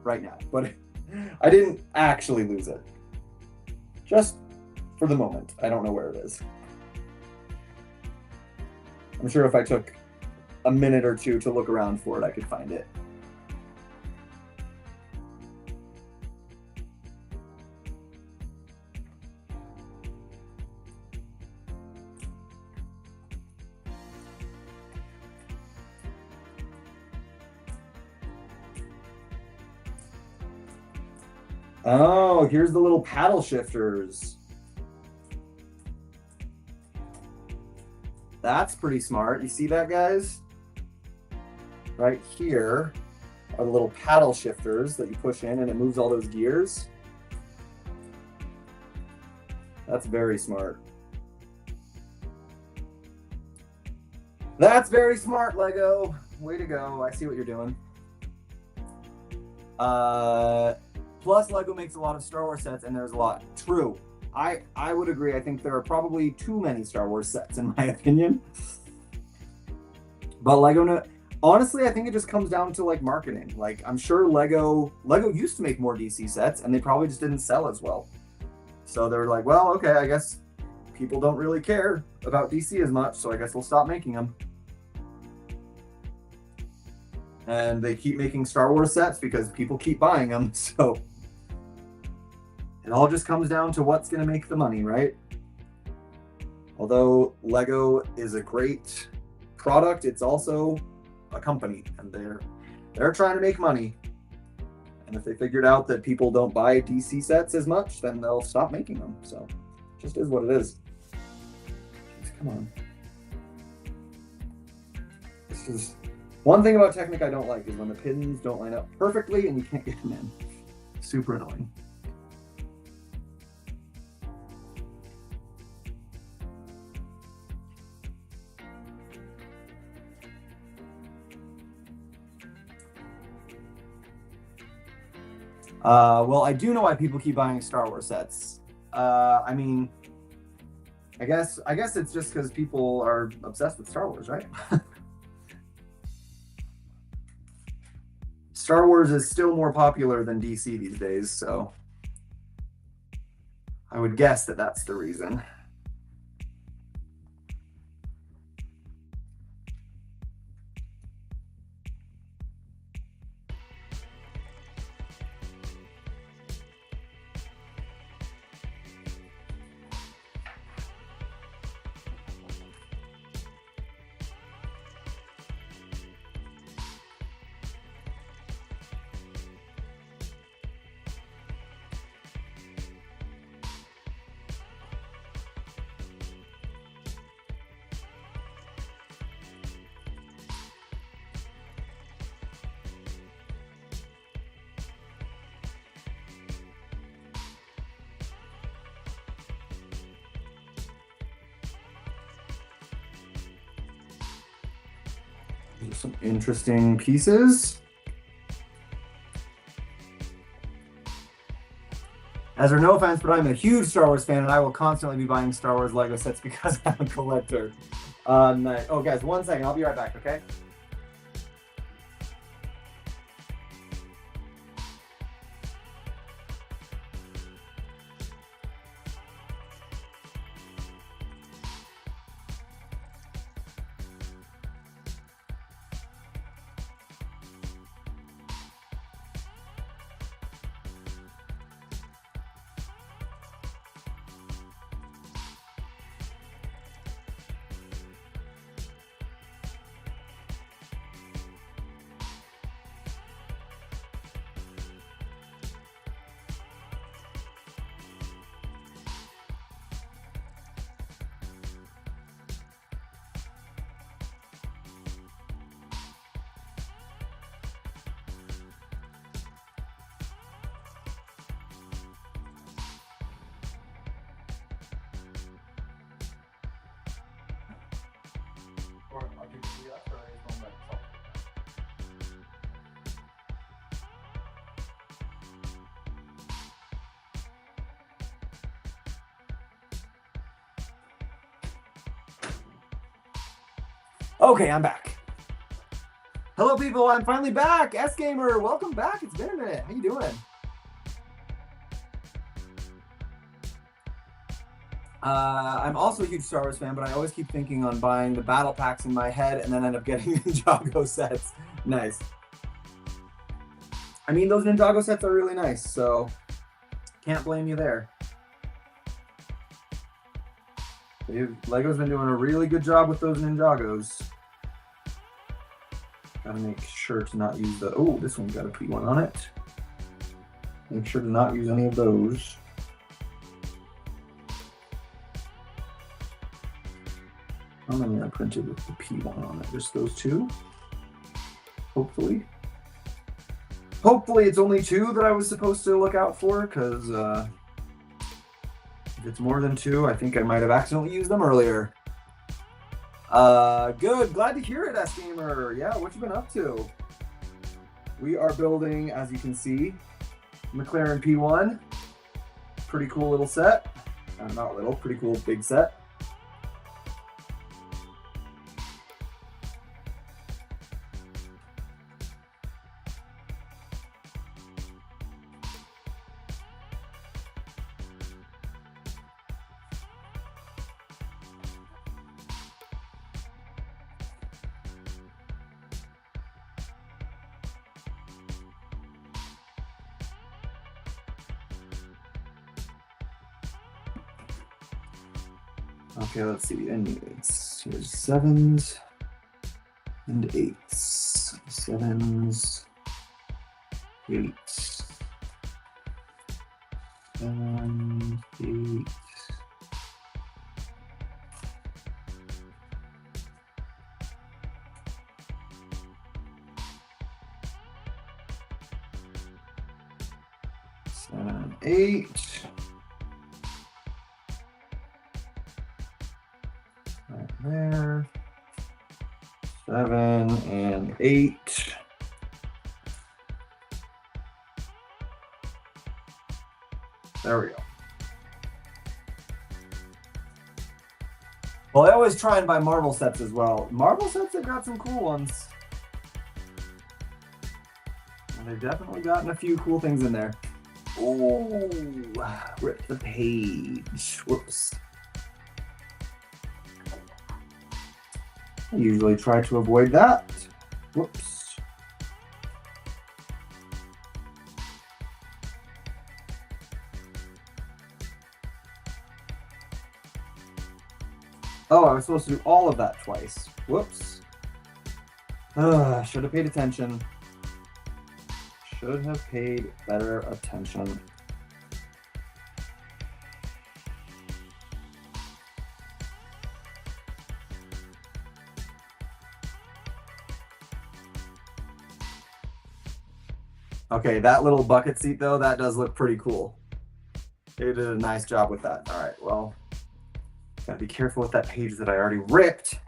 right now, but I didn't actually lose it. Just for the moment. I don't know where it is. I'm sure if I took a minute or two to look around for it, I could find it. Oh, here's the little paddle shifters. That's pretty smart. You see that, guys? Right here are the little paddle shifters that you push in and it moves all those gears. That's very smart. That's very smart, Lego. Way to go. I see what you're doing. Plus, Lego makes a lot of Star Wars sets, and there's a lot. True. I would agree. I think there are probably too many Star Wars sets, in my opinion. But Lego, honestly, I think it just comes down to like marketing. Like, I'm sure Lego used to make more DC sets, and they probably just didn't sell as well. So they're like, well, okay, I guess people don't really care about DC as much, so I guess we'll stop making them. And they keep making Star Wars sets because people keep buying them, so it all just comes down to what's going to make the money, right? Although Lego is a great product, it's also a company, and they're trying to make money. And if they figured out that people don't buy DC sets as much, then they'll stop making them. So it just is what it is. Jeez, come on. This is one thing about Technic I don't like is when the pins don't line up perfectly and you can't get them in. Super annoying. Well, I do know why people keep buying Star Wars sets. I mean, I guess it's just because people are obsessed with Star Wars, right? Star Wars is still more popular than DC these days, so I would guess that that's the reason. Some interesting pieces. Ezra, no offense, but I'm a huge Star Wars fan, and I will constantly be buying Star Wars Lego sets because I'm a collector. Nice. Oh, guys, one second. I'll be right back, okay? Okay, I'm back. Hello, people. I'm finally back. S Gamer, welcome back. It's been a minute. How you doing? I'm also a huge Star Wars fan, but I always keep thinking on buying the battle packs in my head and then end up getting Ninjago sets. Nice. I mean, those Ninjago sets are really nice, so can't blame you there. LEGO's been doing a really good job with those Ninjagos. Gotta make sure to not use the... Oh, this one's got a P1 on it. Make sure to not use any of those. How many are printed with the P1 on it? Just those two? Hopefully. Hopefully it's only two that I was supposed to look out for, because if it's more than two, I think I might have accidentally used them earlier. Good. Glad to hear it, S-Gamer. Yeah, what you been up to? We are building, as you can see, McLaren P1. Pretty cool little set. Not little, pretty cool big set. Okay, let's see. And here's 7s and 8s. 7s, 8s, 7, 8. Seven, 8. Right there. 7 and 8. There we go. Well, I always try and buy Marvel sets as well. Marvel sets have got some cool ones. And they've definitely gotten a few cool things in there. Oh, rip the page. Whoops. I usually try to avoid that. Whoops. Oh, I was supposed to do all of that twice. Whoops. Should have paid attention. Should have paid better attention. Okay, that little bucket seat though, that does look pretty cool. They did a nice job with that. All right, well, gotta be careful with that page that I already ripped.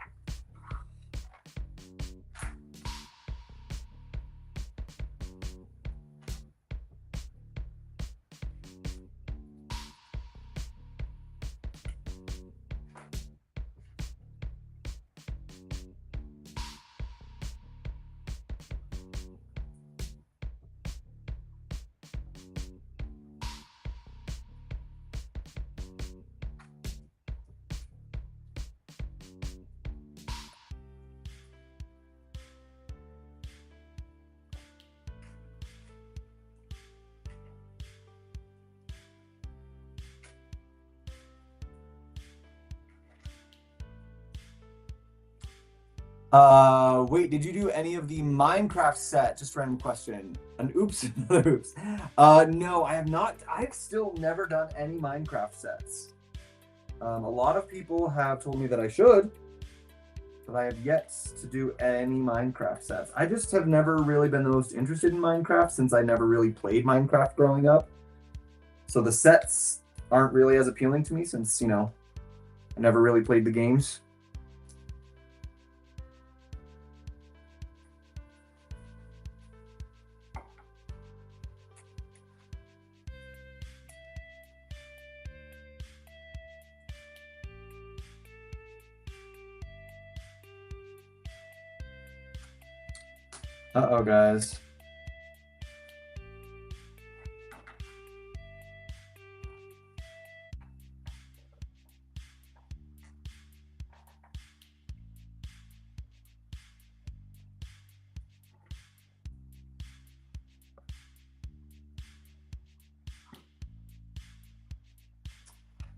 Wait, did you do any of the Minecraft set? Just random question. An oops, another oops. No, I have not. I've still never done any Minecraft sets. A lot of people have told me that I should, but I have yet to do any Minecraft sets. I just have never really been the most interested in Minecraft since I never really played Minecraft growing up. So the sets aren't really as appealing to me since, you know, I never really played the games. Uh-oh, guys.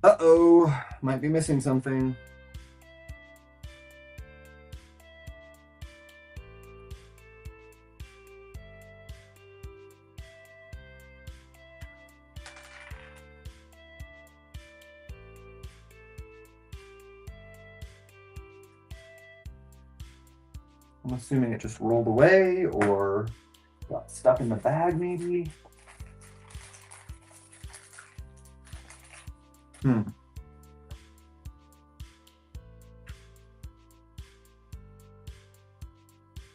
Uh-oh, might be missing something. I'm assuming it just rolled away or got stuck in the bag, maybe.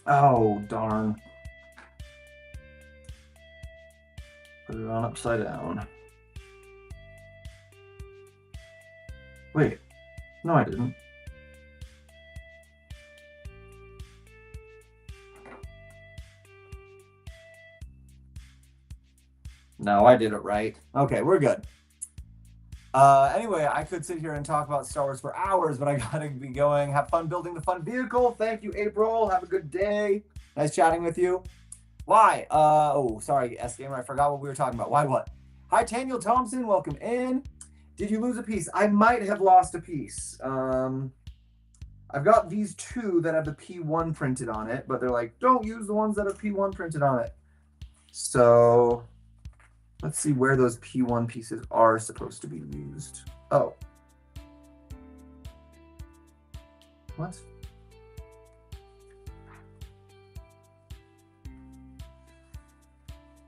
Oh, darn. Put it on upside down. Wait, no, I didn't. No, I did it right. Okay, we're good. Anyway, I could sit here and talk about Star Wars for hours, but I gotta be going. Have fun building the fun vehicle. Thank you, April. Have a good day. Nice chatting with you. Why? Oh, sorry, S-Gamer. I forgot what we were talking about. Why what? Hi, Daniel Thompson. Welcome in. Did you lose a piece? I might have lost a piece. I've got these two that have the P1 printed on it, but they're like, don't use the ones that have P1 printed on it. So let's see where those P1 pieces are supposed to be used. Oh. What?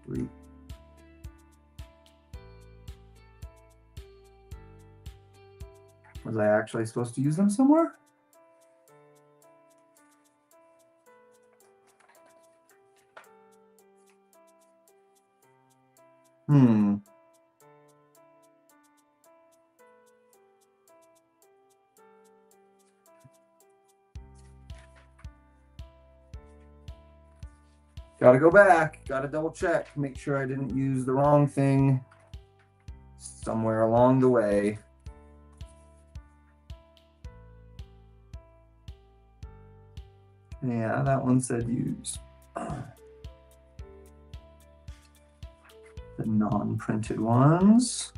Wait. Was I actually supposed to use them somewhere? Gotta go back, gotta double check, make sure I didn't use the wrong thing somewhere along the way. Yeah, that one said use. The non-printed ones.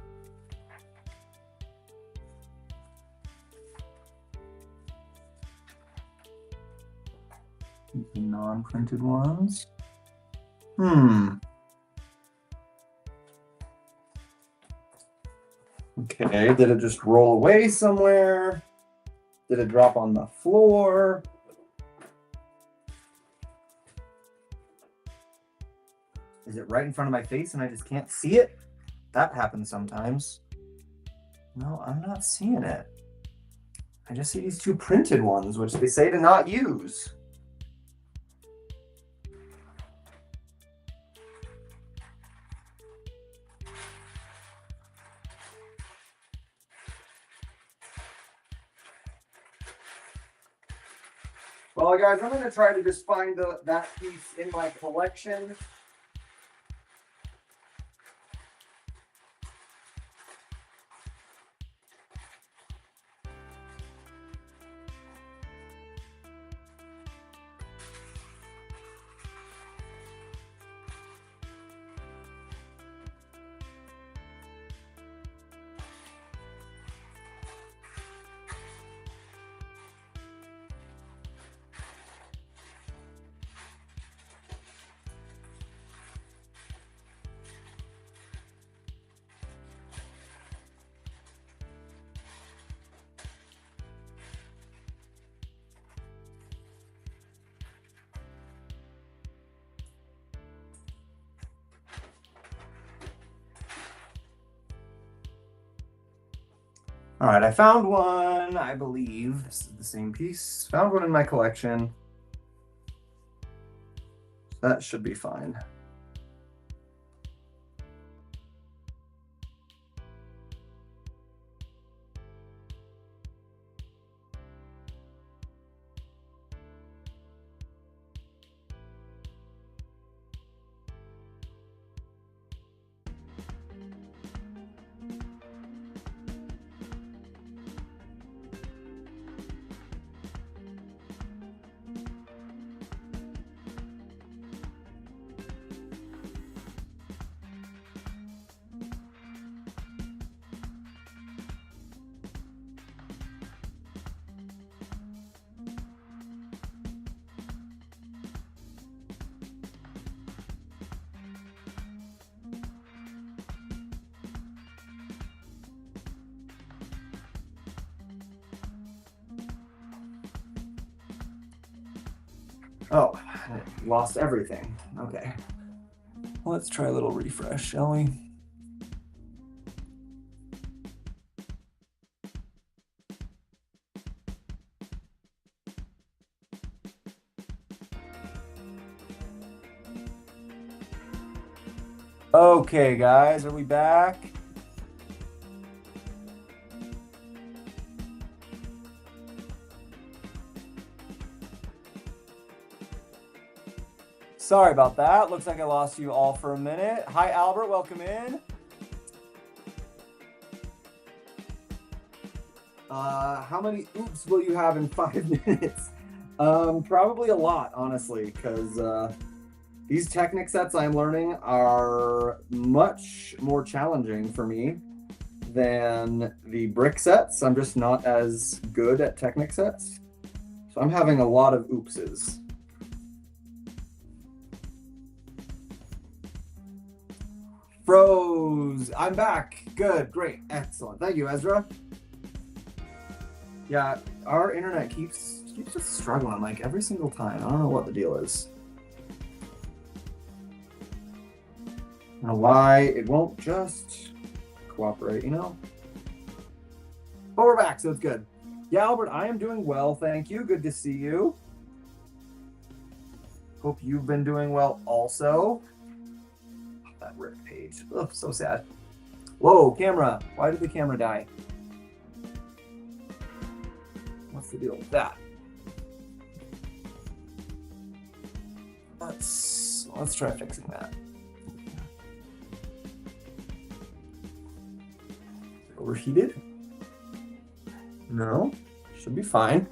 The non-printed ones. Okay, did it just roll away somewhere? Did it drop on the floor? Is it right in front of my face and I just can't see it? That happens sometimes. No, I'm not seeing it. I just see these two printed ones, which they say to not use. Well, guys, I'm going to try to just find that piece in my collection. All right, I found one, I believe. This is the same piece. Found one in my collection. That should be fine. Oh, I lost everything. Okay. Let's try a little refresh, shall we? Okay, guys, are we back? Sorry about that. Looks like I lost you all for a minute. Hi, Albert. Welcome in. How many oops will you have in 5 minutes? Probably a lot, honestly, because these Technic sets I'm learning are much more challenging for me than the brick sets. I'm just not as good at Technic sets. So I'm having a lot of oopses. Froze. I'm back. Good. Great. Excellent. Thank you, Ezra. Yeah, our internet keeps just struggling like every single time. I don't know what the deal is. I don't know why it won't just cooperate, you know? But we're back, so it's good. Yeah, Albert, I am doing well, thank you. Good to see you. Hope you've been doing well also. That Rick page. Oh, so sad. Whoa, camera. Why did the camera die? What's the deal with that? Let's try fixing that. Overheated? No, should be fine.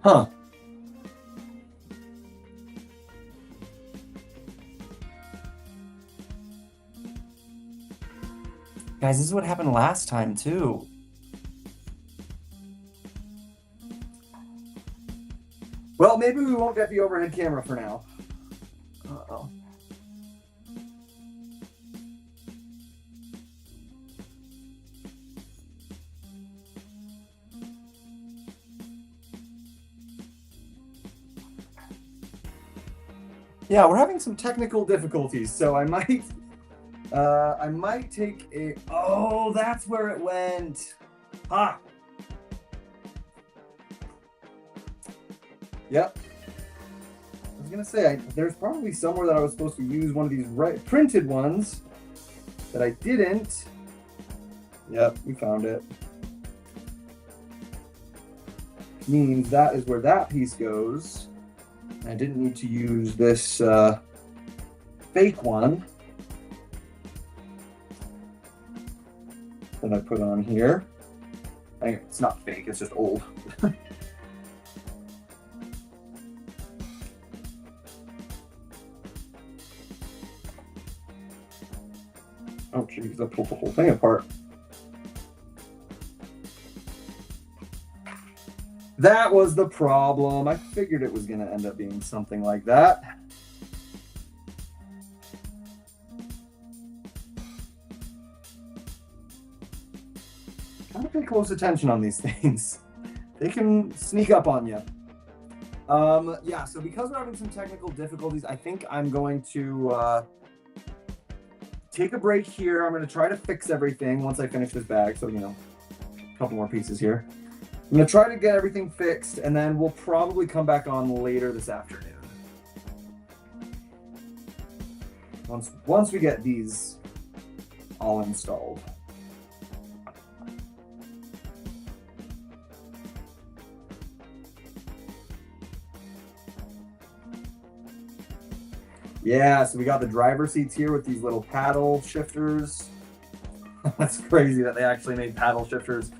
Huh. Guys, this is what happened last time too. Well, maybe we won't get the overhead camera for now. Uh-oh. Yeah, we're having some technical difficulties, so I might take a. Oh, that's where it went. Ah. Yep. I was gonna say there's probably somewhere that I was supposed to use one of these printed ones that I didn't. Yep, we found it. Means that is where that piece goes. I didn't need to use this fake one that I put on here. It's not fake, it's just old. Oh geez, I pulled the whole thing apart. That was the problem. I figured it was going to end up being something like that. Gotta pay close attention on these things. They can sneak up on you. Yeah, so because we're having some technical difficulties, I think I'm going to take a break here. I'm going to try to fix everything once I finish this bag. So, you know, a couple more pieces here. I'm going to try to get everything fixed, and then we'll probably come back on later this afternoon. Once we get these all installed. Yeah, so we got the driver seats here with these little paddle shifters. That's crazy that they actually made paddle shifters.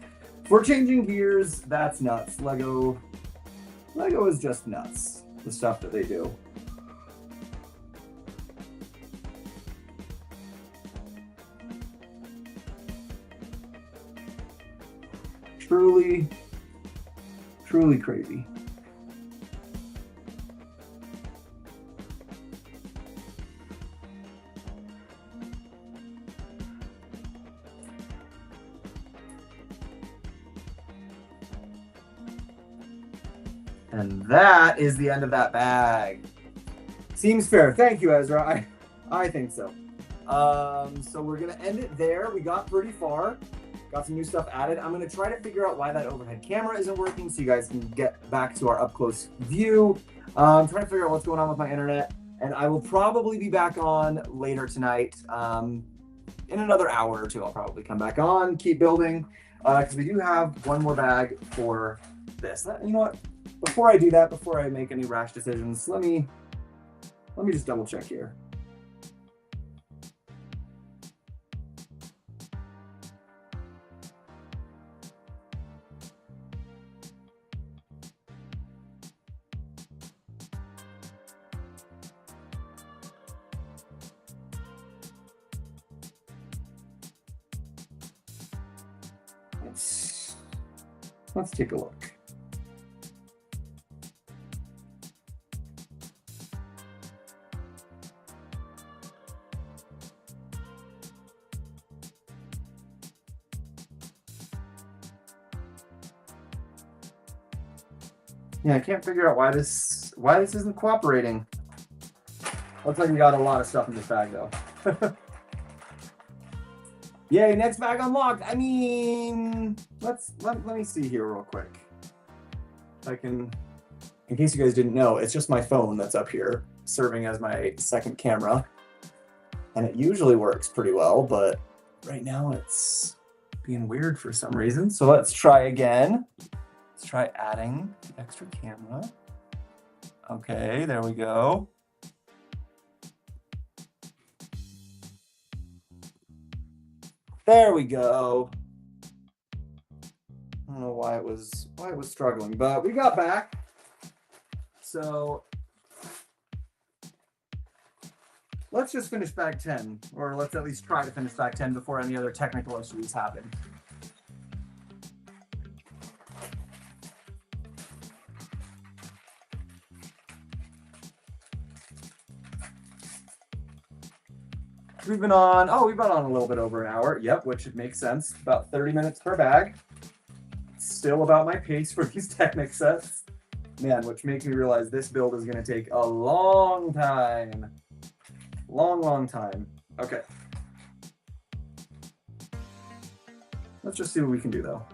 For changing gears, that's nuts. Lego is just nuts, the stuff that they do. Truly, truly crazy. And that is the end of that bag. Seems fair. Thank you, Ezra. I think so. So we're gonna end it there. We got pretty far. Got some new stuff added. I'm gonna try to figure out why that overhead camera isn't working so you guys can get back to our up close view. I'm trying to figure out what's going on with my internet, and I will probably be back on later tonight. In another hour or two, I'll probably come back on, keep building, because we do have one more bag for this. You know what? Before I do that, before I make any rash decisions, let me just double check here. Let's take a look. Yeah, I can't figure out why this isn't cooperating. Looks like we got a lot of stuff in this bag though. Yay, next bag unlocked. I mean, let me see here real quick. If I can, in case you guys didn't know, it's just my phone that's up here serving as my second camera. And it usually works pretty well, but right now it's being weird for some reason. So let's try again. Let's try adding the extra camera. Okay, there we go. There we go. I don't know why it was struggling, but we got back. So let's just finish bag 10, or let's at least try to finish bag 10 before any other technical issues happen. We've been on a little bit over an hour. Yep, which makes sense. About 30 minutes per bag. Still about my pace for these Technic sets. Man, which makes me realize this build is going to take a long time. Long time. Okay. Let's just see what we can do, though.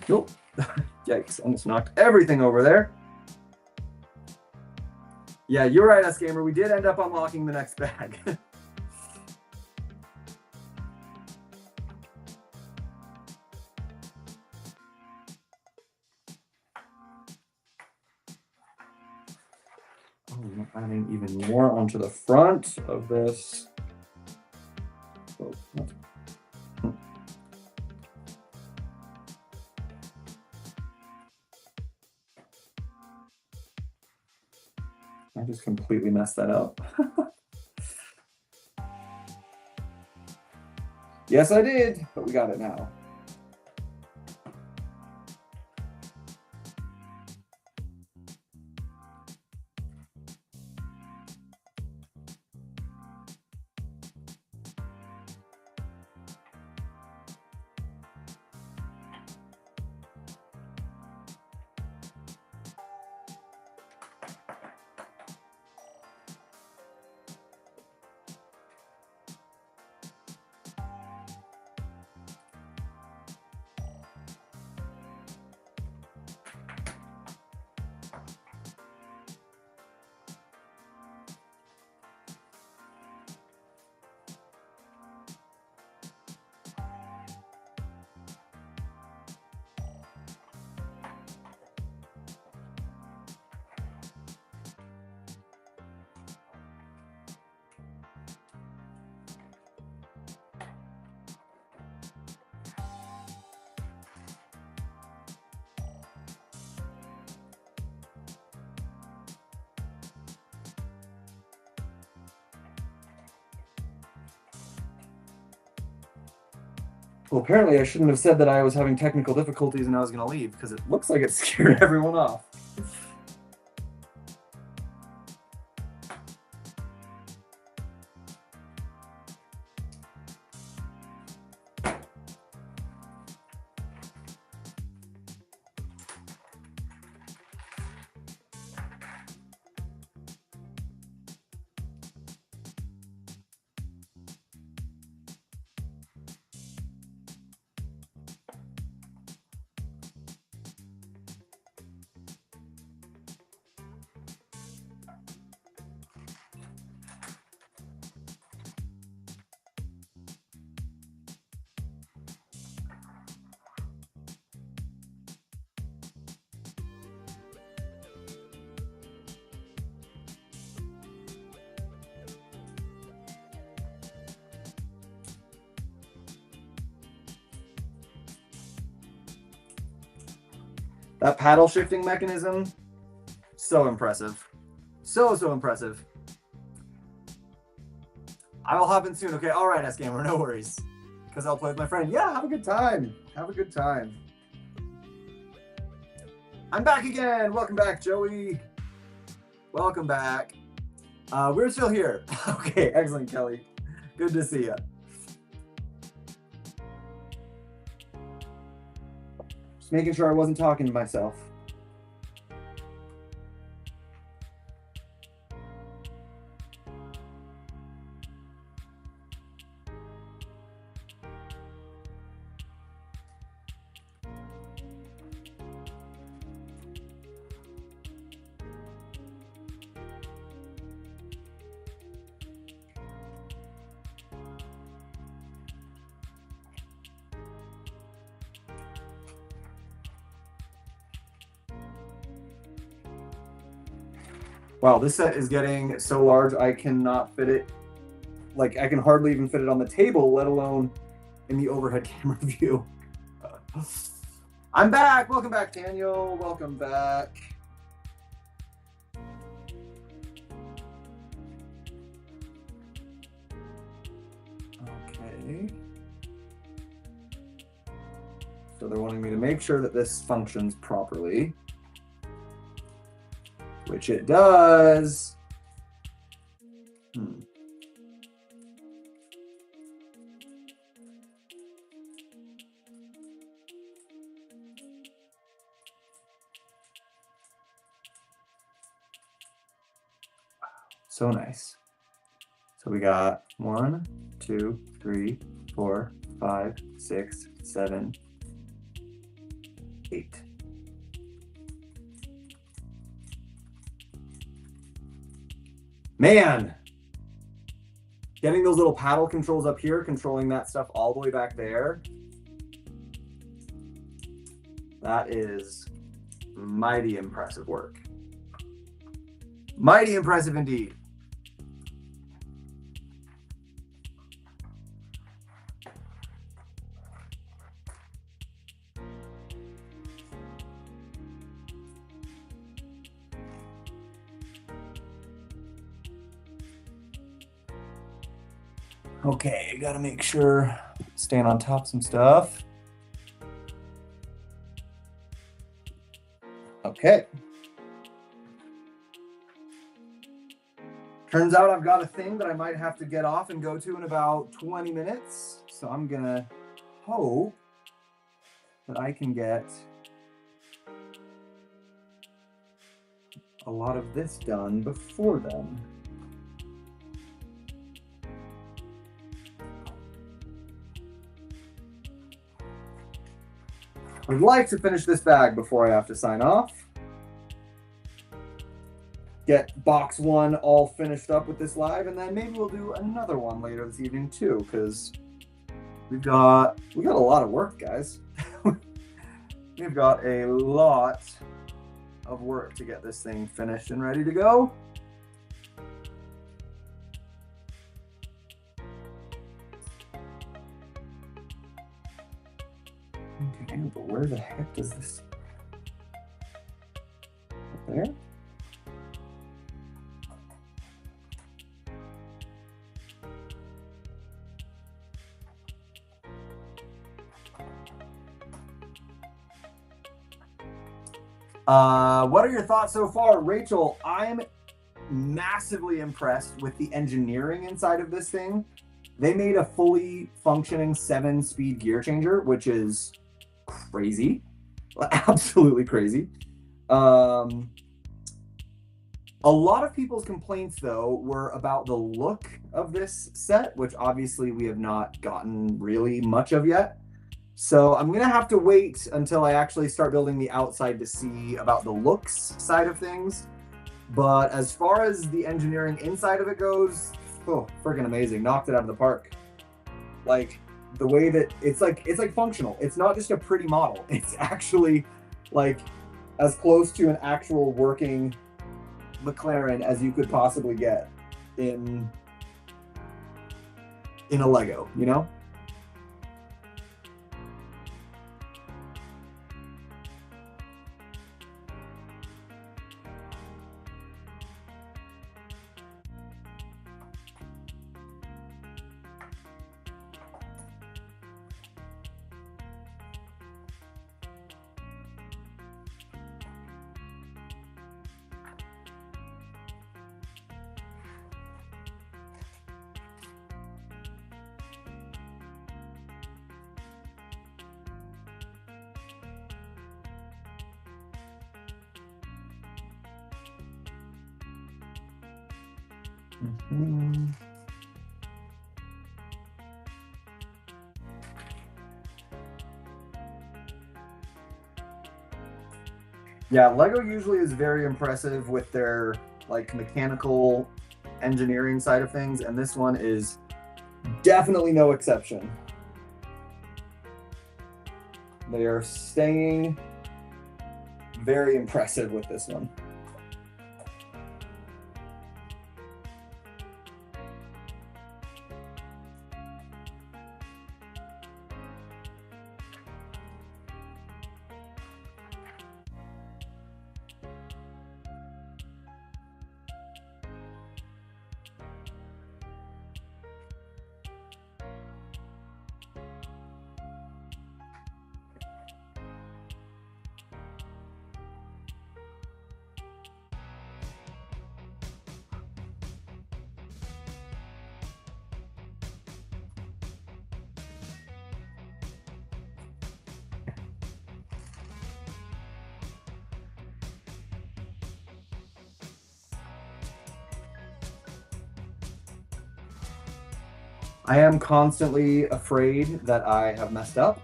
Nope. Yikes, almost knocked everything over there. Yeah, you're right, S-Gamer. We did end up unlocking the next bag. Oh, I'm adding even more onto the front of this. Oh, I just completely messed that up. Yes, I did, but we got it now. Well, apparently I shouldn't have said that I was having technical difficulties and I was going to leave, because it looks like it scared everyone off. That paddle shifting mechanism, so impressive. So impressive. I will hop in soon. Okay, all right, S-Gamer, no worries. Because I'll play with my friend. Yeah, have a good time. Have a good time. I'm back again. Welcome back, Joey. Welcome back. We're still here. Okay, excellent, Kelly. Good to see you. Just making sure I wasn't talking to myself. Wow, this set is getting so large I cannot fit it. Like, I can hardly even fit it on the table, let alone in the overhead camera view. I'm back. Welcome back, Daniel. Welcome back. Okay. So they're wanting me to make sure that this functions properly, which it does. So nice. So we got 1, 2, 3, 4, 5, 6, 7, 8. Man, getting those little paddle controls up here, controlling that stuff all the way back there, that is mighty impressive work. Mighty impressive indeed. Okay, gotta make sure, staying on top of some stuff. Okay. Turns out I've got a thing that I might have to get off and go to in about 20 minutes. So I'm gonna hope that I can get a lot of this done before then. I'd like to finish this bag before I have to sign off. Get box 1 all finished up with this live, and then maybe we'll do another one later this evening too, because we got a lot of work, guys. We've got a lot of work to get this thing finished and ready to go. Okay, but where the heck does this? Up there? What are your thoughts so far? Rachel, I'm massively impressed with the engineering inside of this thing. They made a fully functioning 7-speed gear changer, which is crazy. Absolutely crazy. A lot of people's complaints, though, were about the look of this set, which obviously we have not gotten really much of yet. So I'm going to have to wait until I actually start building the outside to see about the looks side of things. But as far as the engineering inside of it goes, oh, freaking amazing. Knocked it out of the park. Like, the way that it's like functional. It's not just a pretty model. It's actually like as close to an actual working McLaren as you could possibly get in a Lego, you know? Mm-hmm. Yeah, Lego usually is very impressive with their like mechanical engineering side of things, and this one is definitely no exception. They are staying very impressive with this one. I am constantly afraid that I have messed up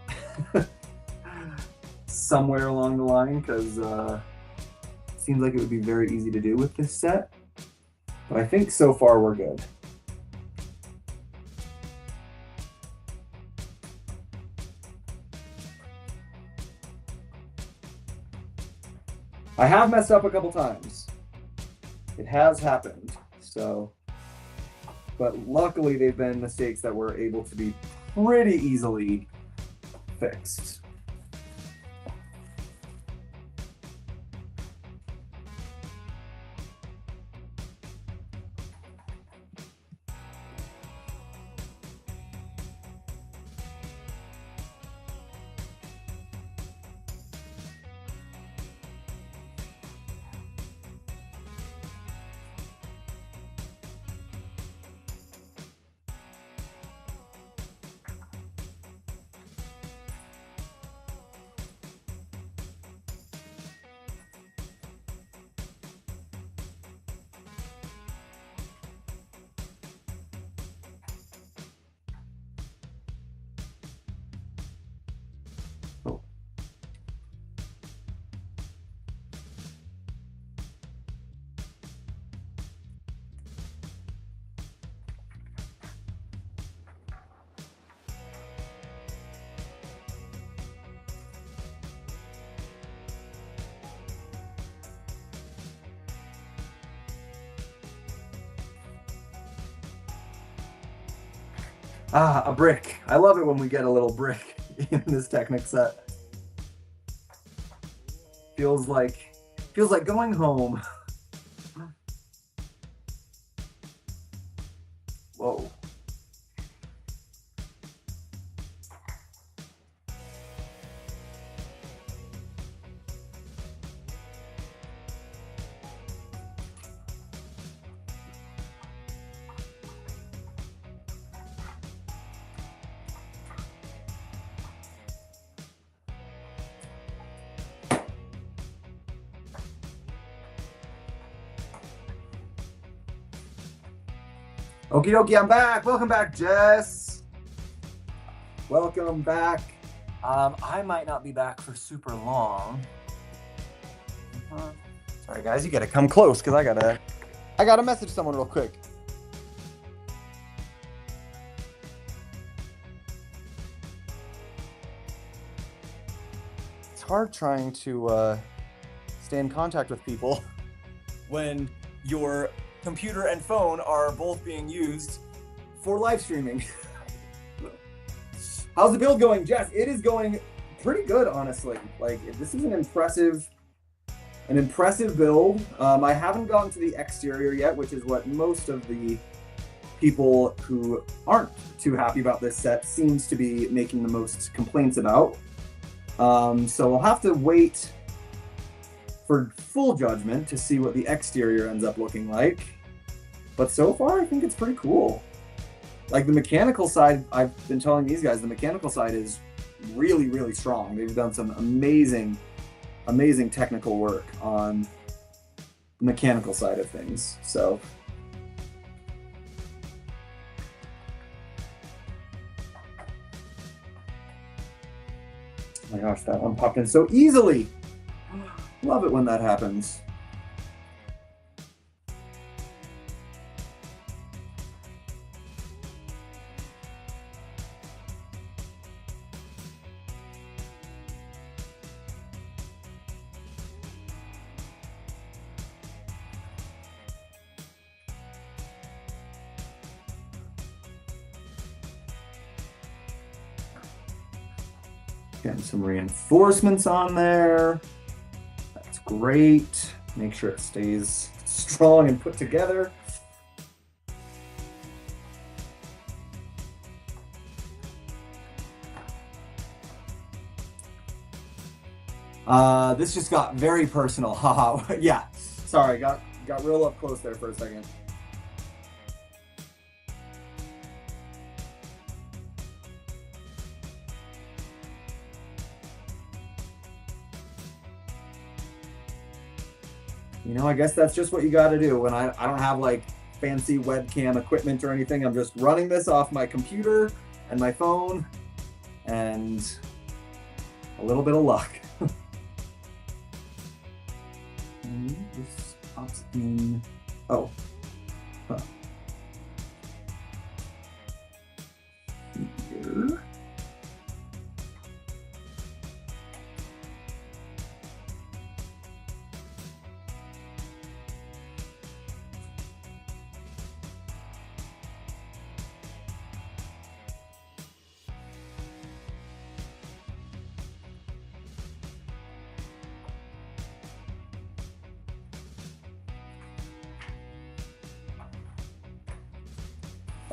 somewhere along the line because it seems like it would be very easy to do with this set. But I think so far we're good. I have messed up a couple times. It has happened. So, but luckily they've been mistakes that were able to be pretty easily fixed. Ah, a brick. I love it when we get a little brick in this Technic set. Feels like going home. Whoa. Okie dokie, I'm back. Welcome back, Jess. Welcome back. I might not be back for super long. Sorry, guys, you gotta come close because I gotta message someone real quick. It's hard trying to stay in contact with people when your computer and phone are both being used for live streaming. How's the build going, Jess? It is going pretty good, honestly. Like, this is an impressive build. I haven't gotten to the exterior yet, which is what most of the people who aren't too happy about this set seems to be making the most complaints about. So we'll have to wait for full judgment to see what the exterior ends up looking like. But so far, I think it's pretty cool. Like, the mechanical side, I've been telling these guys, the mechanical side is really, really strong. They've done some amazing technical work on the mechanical side of things. So oh my gosh, that one popped in so easily. Love it when that happens. Getting some reinforcements on there. That's great. Make sure it stays strong and put together. This just got very personal. Haha. Yeah. Sorry, got real up close there for a second. You know, I guess that's just what you got to do. When I don't have like fancy webcam equipment or anything, I'm just running this off my computer and my phone and a little bit of luck. And this pops in. Oh. Huh. Here.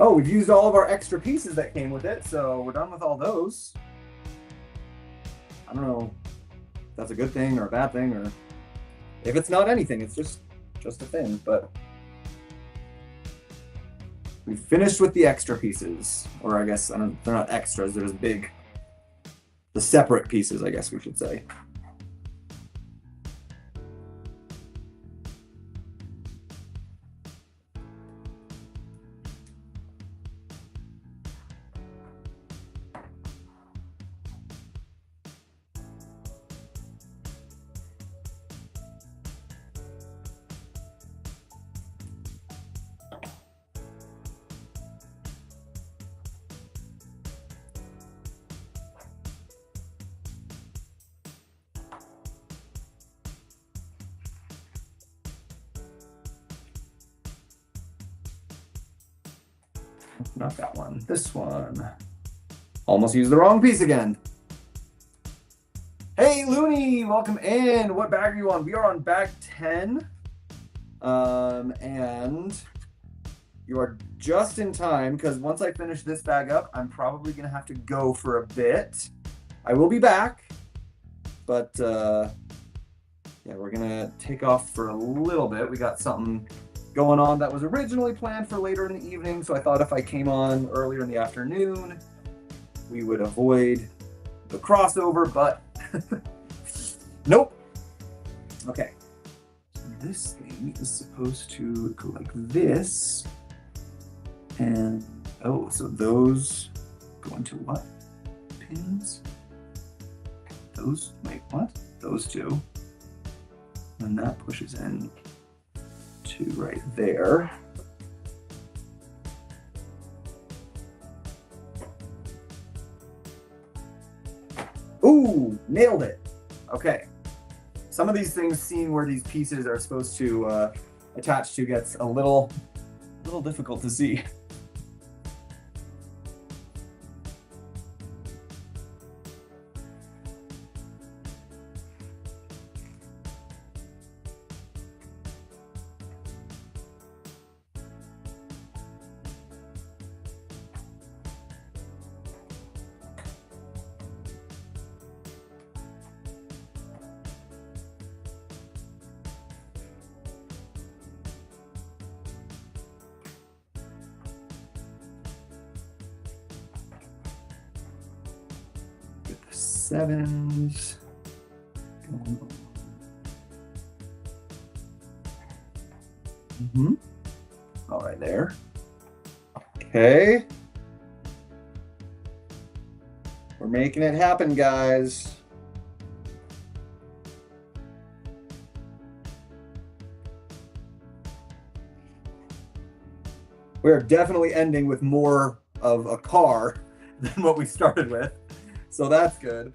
Oh, we've used all of our extra pieces that came with it, so we're done with all those. I don't know if that's a good thing or a bad thing, or if it's not anything, it's just a thing, but we finished with the extra pieces, or I guess they're not extras, they're just big, the separate pieces, I guess we should say. Not that one, this one. Almost used the wrong piece again. Hey, Looney, welcome in. What bag are you on? We are on bag 10. And you are just in time because once I finish this bag up, I'm probably gonna have to go for a bit. I will be back, but yeah, we're gonna take off for a little bit. We got something going on that was originally planned for later in the evening, so I thought if I came on earlier in the afternoon, we would avoid the crossover, but nope. Okay, this thing is supposed to go like this, And, oh, so those go into what? Pins? Those, wait, what? Those two. And that pushes in to right there. Ooh, nailed it. Okay. Some of these things, seeing where these pieces are supposed to attach to, gets a little difficult to see. Sevens. All right, there. Okay. We're making it happen, guys. We're definitely ending with more of a car than what we started with. So that's good.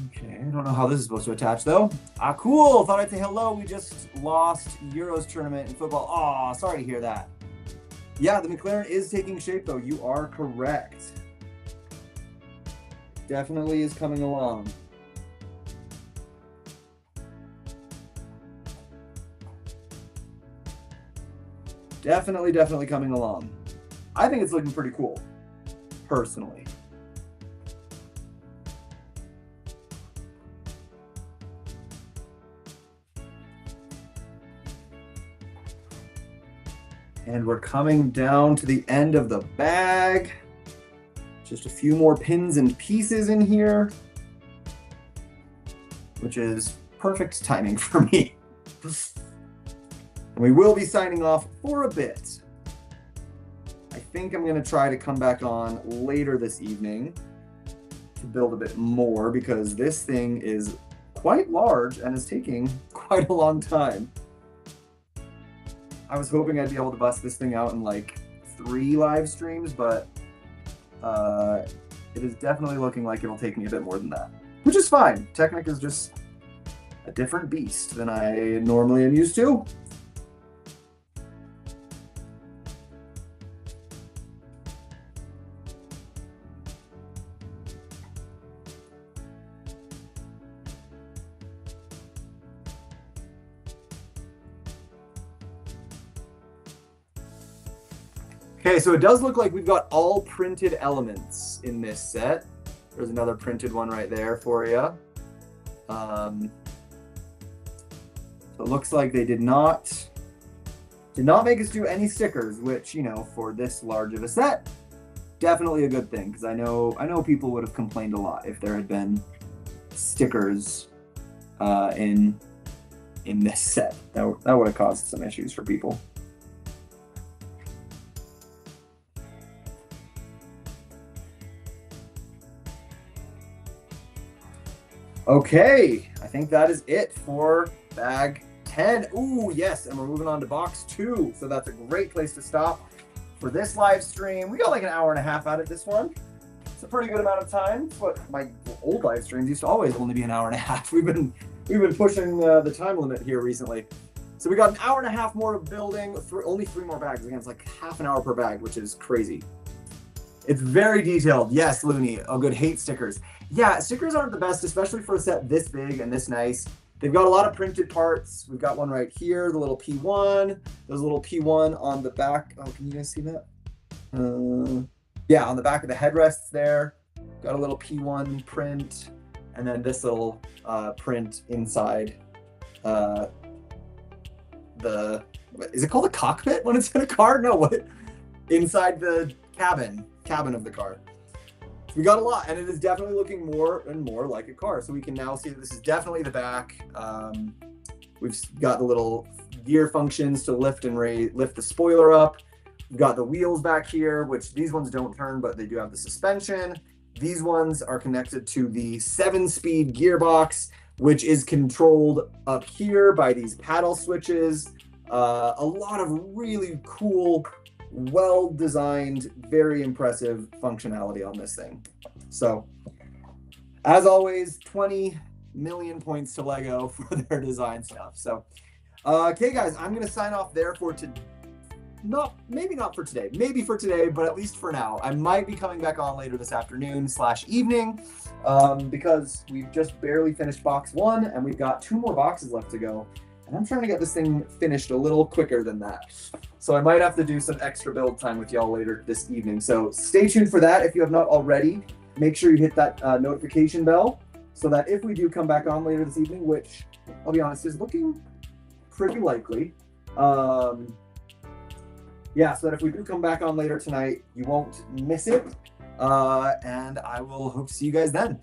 Okay, I don't know how this is supposed to attach though. Ah, cool. Thought I'd say hello. We just lost Euros tournament in football. Aw, sorry to hear that. Yeah, the McLaren is taking shape though. You are correct. Definitely is coming along. Definitely coming along. I think it's looking pretty cool, personally. And we're coming down to the end of the bag. Just a few more pins and pieces in here, which is perfect timing for me. We will be signing off for a bit. I think I'm going to try to come back on later this evening to build a bit more because this thing is quite large and is taking quite a long time. I was hoping I'd be able to bust this thing out in like 3 live streams, but it is definitely looking like it'll take me a bit more than that, which is fine. Technic is just a different beast than I normally am used to. Okay, so it does look like we've got all printed elements in this set. There's another printed one right there for you. So it looks like they did not make us do any stickers, which, you know, for this large of a set, definitely a good thing, because I know people would have complained a lot if there had been stickers in this set. That would have caused some issues for people. Okay, I think that is it for bag 10. Ooh, yes, and we're moving on to box 2. So that's a great place to stop for this live stream. We got like an hour and a half out of this one. It's a pretty good amount of time. It's what my old live streams used to always only be an hour and a half. We've been pushing the time limit here recently. So we got an hour and a half more of building, only 3 more bags. Again, it's like half an hour per bag, which is crazy. It's very detailed. Yes, Looney. Oh, good. Hate stickers. Yeah, stickers aren't the best, especially for a set this big and this nice. They've got a lot of printed parts. We've got one right here, the little P1. There's a little P1 on the back. Oh, can you guys see that? Yeah, on the back of the headrests there. Got a little P1 print. And then this little print inside is it called a cockpit when it's in a car? No, what? Inside the cabin of the car. we got a lot, and it is definitely looking more and more like a car. So we can now see that this is definitely the back. We've got the little gear functions to lift the spoiler up. We've got the wheels back here, which these ones don't turn, but they do have the suspension. These ones are connected to the 7-speed gearbox, which is controlled up here by these paddle switches. A lot of really cool, well-designed, very impressive functionality on this thing. So, as always, 20 million points to Lego for their design stuff. So, okay, guys, I'm going to sign off there for today. Maybe not for today, maybe for today, but at least for now. I might be coming back on later this afternoon / evening because we've just barely finished box 1 and we've got 2 more boxes left to go. And I'm trying to get this thing finished a little quicker than that. So I might have to do some extra build time with y'all later this evening. So stay tuned for that. If you have not already, make sure you hit that notification bell so that if we do come back on later this evening, which I'll be honest is looking pretty likely, yeah, so that if we do come back on later tonight, you won't miss it. And I will hope to see you guys then.